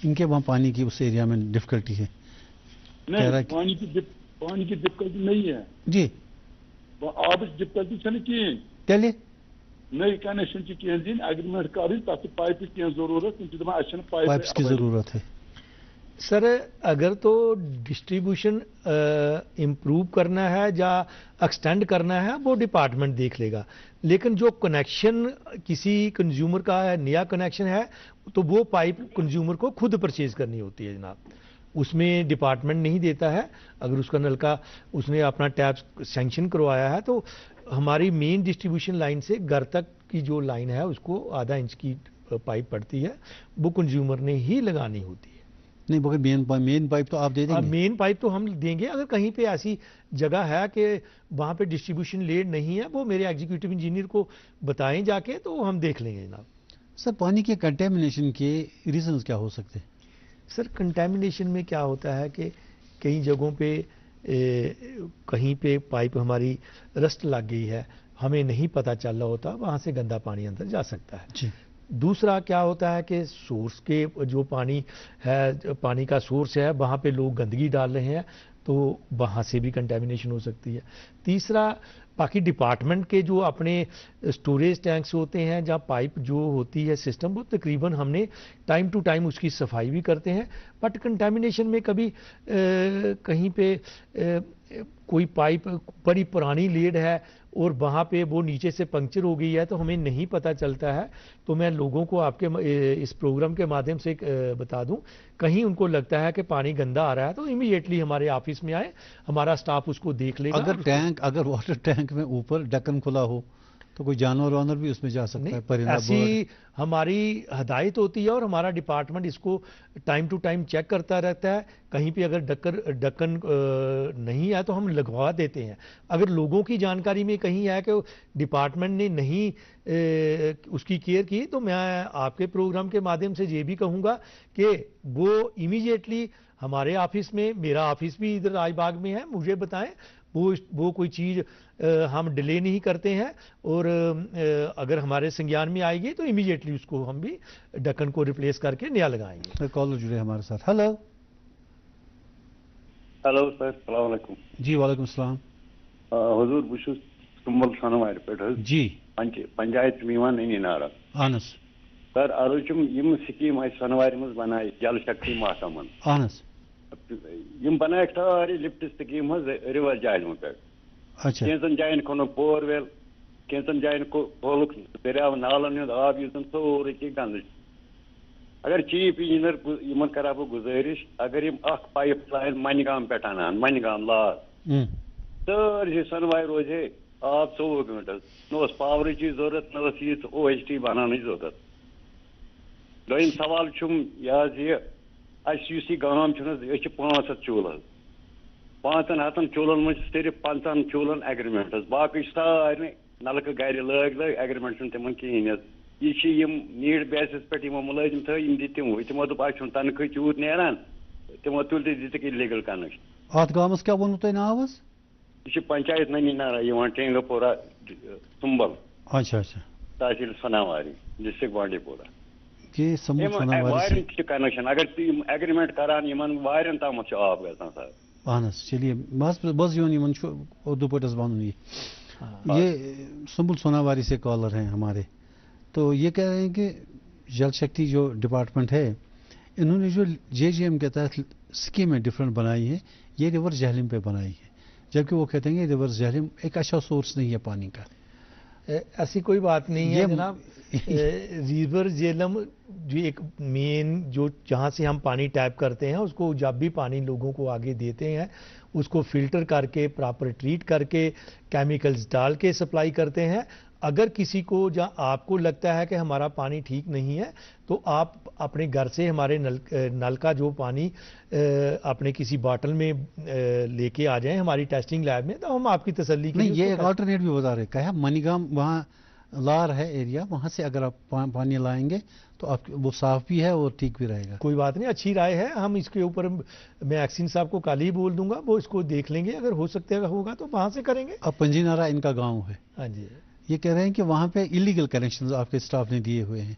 इनके वहाँ पानी की उस एरिया में डिफिकल्टी है? नहीं, पानी की डिफिकल्टी नहीं है जी, आब डिफिकल्टी कहें, तेल नई कनेक्शन कह दिन एग्रीमेंट कर पाइप कह जरूरत, पाइप्स की जरूरत है। सर अगर तो डिस्ट्रीब्यूशन इम्प्रूव करना है या एक्सटेंड करना है वो डिपार्टमेंट देख लेगा, लेकिन जो कनेक्शन किसी कंज्यूमर का है, नया कनेक्शन है, तो वो पाइप कंज्यूमर को खुद परचेज करनी होती है जनाब, उसमें डिपार्टमेंट नहीं देता है। अगर उसका नलका उसने अपना टैप सैंक्शन करवाया है तो हमारी मेन डिस्ट्रीब्यूशन लाइन से घर तक की जो लाइन है उसको आधा इंच की पाइप पड़ती है, वो कंज्यूमर ने ही लगानी होती है। नहीं मगर मेन पाइप तो आप दे देंगे? मेन पाइप तो हम देंगे, अगर कहीं पे ऐसी जगह है कि वहाँ पे डिस्ट्रीब्यूशन लेड नहीं है, वो मेरे एग्जीक्यूटिव इंजीनियर को बताएं जाके, तो हम देख लेंगे जनाब। सर पानी के कंटेमिनेशन के रीजंस क्या हो सकते हैं? सर कंटेमिनेशन में क्या होता है कि कई जगहों पे कहीं पे पाइप हमारी रस्ट लग गई है, हमें नहीं पता चल रहा होता, वहाँ से गंदा पानी अंदर जा सकता है जी। दूसरा क्या होता है कि सोर्स के जो पानी है, पानी का सोर्स है, वहाँ पे लोग गंदगी डाल रहे हैं, तो वहाँ से भी कंटेमिनेशन हो सकती है। तीसरा बाकी डिपार्टमेंट के जो अपने स्टोरेज टैंक्स होते हैं, जहाँ पाइप जो होती है सिस्टम, वो तकरीबन हमने टाइम टू टाइम उसकी सफाई भी करते हैं, बट कंटेमिनेशन में कभी कहीं पे कोई पाइप बड़ी पुरानी लीड है और वहाँ पे वो नीचे से पंक्चर हो गई है तो हमें नहीं पता चलता है, तो मैं लोगों को आपके इस प्रोग्राम के माध्यम से बता दूं, कहीं उनको लगता है कि पानी गंदा आ रहा है तो इमीडिएटली हमारे ऑफिस में आए, हमारा स्टाफ उसको देख लेगा। अगर वाटर टैंक में ऊपर ढक्कन खुला हो तो कोई जानवर वानर भी उसमें जा सकता है, परिंदा, ऐसी हमारी हदायत होती है और हमारा डिपार्टमेंट इसको टाइम टू टाइम चेक करता रहता है। कहीं पे अगर ढक्कन नहीं है तो हम लगवा देते हैं। अगर लोगों की जानकारी में कहीं है कि डिपार्टमेंट ने नहीं उसकी केयर की, तो मैं आपके प्रोग्राम के माध्यम से ये भी कहूँगा कि वो इमीडिएटली हमारे ऑफिस में, मेरा ऑफिस भी इधर राजबाग में है, मुझे बताएं, वो कोई चीज़ हम डिले नहीं करते हैं, और अगर हमारे संज्ञान में आएगी तो इमीडिएटली उसको हम भी ढक्कन को रिप्लेस करके नया लगाएंगे। कॉलर जुड़े हमारे साथ। हेलो हेलो सर, अस्सलाम वालेकुम। जी वालेकुम सलाम। हुजूर बुशुस तुमल सनवार पे जी पंचायत मीवान नहीं नारा आनस सर अरुचुम यम स्कीम आई सनवार मज बनाई जल शक्ति महकमन आनस यम बनाए सारी लिफ्ट स्कीम रिवर जायन पे अच्छा कैंसन जायन खोन बोरवेल کینچن جائن کھولک دریاو نالن ہند آب یس سورے کی گند اگر چیف انجینئر یمن کرا بہ گزارش اگر یم اخ پائپ لائن منگام پہ انان منگام لاز سٲرسٕے سنوائی روزِ ہے آب 24 گھنٹس نہ پاورٕچ ضرورت نہ یہ او ایچ ٹی بنانٕچ ضرورت دوٚیِم سوال چھُم یہ اَسہِ یُس یہِ گام چھُنہٕ حظ أسۍ چھِ 500 چوٗلہٕ حظ 500 چوٗلن منٛز چھِ صرف 50 چوٗلن ایگریمنٹ حظ باقٕے چھِ سارنٕے نلکہٕ گرِ لٲگۍ ایگریمنٹ چھُنہٕ تِمن کِہیٖنۍ حظ یہ چھِ یِم نیٖڈ بیسس پٮ۪ٹھ یِمو مُلٲزِم تھٲے یِم دِتۍ تِمو دوٚپ اَسہِ چھُنہٕ تنخواہ تیوٗت نیران تِمو تُلۍ تہٕ دِتِکھ اِلیٖگل کنیکشن اتھ گامس کیٛاہ ووٚنوٕ تۄہہِ ناو حظ یہ چھِ پنچایت ننی نارا یِوان ٹینگا پورہ سُمبل اچھا اچھا تحصیل سناواری ڈسٹرکٹ بانڈی پورہ یہ سمبل سناواری سے کنیکشن اگر تم ایگریمنٹ کران یمن وارن تامت چھُ آب گژھان سر اہن حظ چلیے بس یون یمن چھُ اردو پٲٹھۍ حظ ونُن یہ سمبل سوناواری سے کالر ہیں ہمارے تو یہ کہہ رہے ہیں کہ جل شکتی جو ڈپارٹمنٹ ہے انہوں نے جو جے جے ایم کے تحت اسکیمیں ڈفرینٹ بنائی ہیں یہ ریور جہلم پہ بنائی ہے جبکہ وہ کہتے ہیں کہ ریور جہلم ایک اچھا سورس نہیں ہے پانی کا ایسی کوئی بات نہیں ہے جناب ریور جہلم جو ایک مین جو جہاں سے ہم پانی ٹیپ کرتے ہیں اس کو جب بھی پانی لوگوں کو آگے دیتے ہیں اس کو فلٹر کر کے پراپر ٹریٹ کر کے کیمیکلز ڈال کے سپلائی کرتے ہیں اگر کسی کو جہاں آپ کو لگتا ہے کہ ہمارا پانی ٹھیک نہیں ہے تو آپ اپنے گھر سے ہمارے نل کا جو پانی اپنے کسی باٹل میں لے کے آ جائیں ہماری ٹیسٹنگ لیب میں تو ہم آپ کی تسلی کے لیے یہ ایک آلٹرنیٹ بھی بتا رہے کہا منیگام وہاں لار ہے ایریا وہاں سے اگر آپ پانی لائیں گے تو آپ وہ صاف بھی ہے اور ٹھیک بھی رہے گا کوئی بات نہیں اچھی رائے ہے ہم اس کے اوپر میں ایکسین صاحب کو کل ہی بول دوں گا وہ اس کو دیکھ لیں گے اگر ہو سکتا ہے ہوگا تو وہاں سے کریں گے اب پنجی نارا ان کا گاؤں ہے ہاں جی یہ کہہ رہے ہیں کہ وہاں پہ انلیگل کنیکشنز آپ کے اسٹاف نے دیے ہوئے ہیں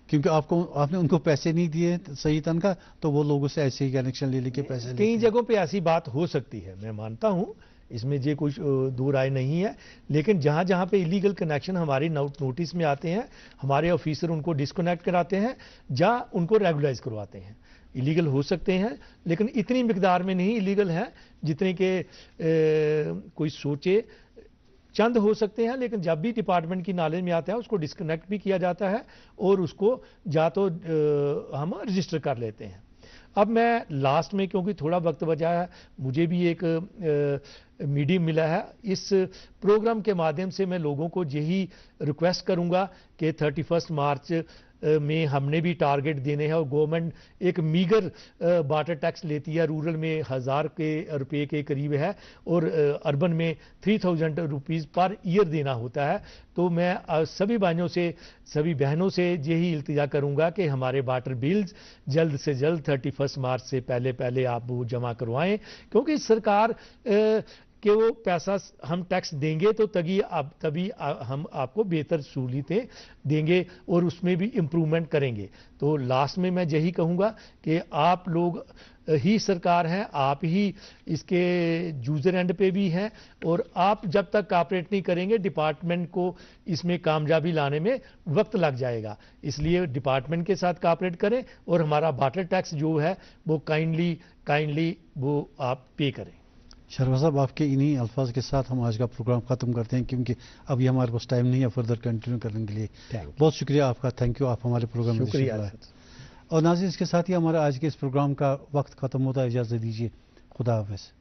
کیونکہ آپ نے ان کو پیسے نہیں دیے صحیح تنخواہ تو وہ لوگوں سے ایسے ہی کنیکشن لے کے پیسے کئی جگہوں پہ ایسی بات ہو سکتی ہے میں مانتا ہوں اس میں یہ کچھ دور رائے نہیں ہے لیکن جہاں جہاں پہ انلیگل کنیکشن ہماری نوٹس میں آتے ہیں ہمارے آفیسر ان کو ڈسکنیکٹ کراتے ہیں یا ان کو ریگولائز کرواتے ہیں انلیگل ہو سکتے ہیں لیکن اتنی مقدار میں نہیں انلیگل ہے جتنے کہ کوئی سوچے چند ہو سکتے ہیں لیکن جب بھی ڈپارٹمنٹ کی نالج میں آتا ہے اس کو ڈسکنیکٹ بھی کیا جاتا ہے اور اس کو یا تو ہم رجسٹر کر لیتے ہیں اب میں لاسٹ میں کیونکہ تھوڑا وقت بچا ہے مجھے بھی ایک میڈیم ملا ہے اس پروگرام کے مادھیم سے میں لوگوں کو یہی ریکویسٹ کروں گا کہ 31 مارچ میں ہم نے بھی ٹارگٹ دینے ہیں اور گورنمنٹ ایک میگر واٹر ٹیکس لیتی ہے رورل میں 1000 روپے کے قریب ہے اور اربن میں 3000 روپیز پر ایئر دینا ہوتا ہے تو میں سبھی بھائیوں سے سبھی بہنوں سے یہی التجا کروں گا کہ ہمارے واٹر بلز جلد سے جلد 31 مارچ سے پہلے آپ وہ جمع کروائیں کیونکہ سرکار کہ وہ پیسہ ہم ٹیکس دیں گے تو تبھی ہم آپ کو بہتر سہولتیں دیں گے اور اس میں بھی امپرومنٹ کریں گے تو لاسٹ میں یہی کہوں گا کہ آپ لوگ ہی سرکار ہیں آپ ہی اس کے یوزر اینڈ پہ بھی ہیں اور آپ جب تک کاپریٹ نہیں کریں گے ڈپارٹمنٹ کو اس میں کامیابی لانے میں وقت لگ جائے گا اس لیے ڈپارٹمنٹ کے ساتھ کاپریٹ کریں اور ہمارا واٹر ٹیکس جو ہے وہ کائنڈلی وہ آپ پے کریں شرما صاحب آپ کے انہی الفاظ کے ساتھ ہم آج کا پروگرام ختم کرتے ہیں کیونکہ ابھی ہمارے پاس ٹائم نہیں ہے فردر کنٹینیو کرنے کے لیے بہت شکریہ آپ کا تھینک یو آپ ہمارے پروگرام میں شکریہ اور ناظرین اس کے ساتھ ہی ہمارا آج کے اس پروگرام کا وقت ختم ہوتا ہے اجازت دیجیے خدا حافظ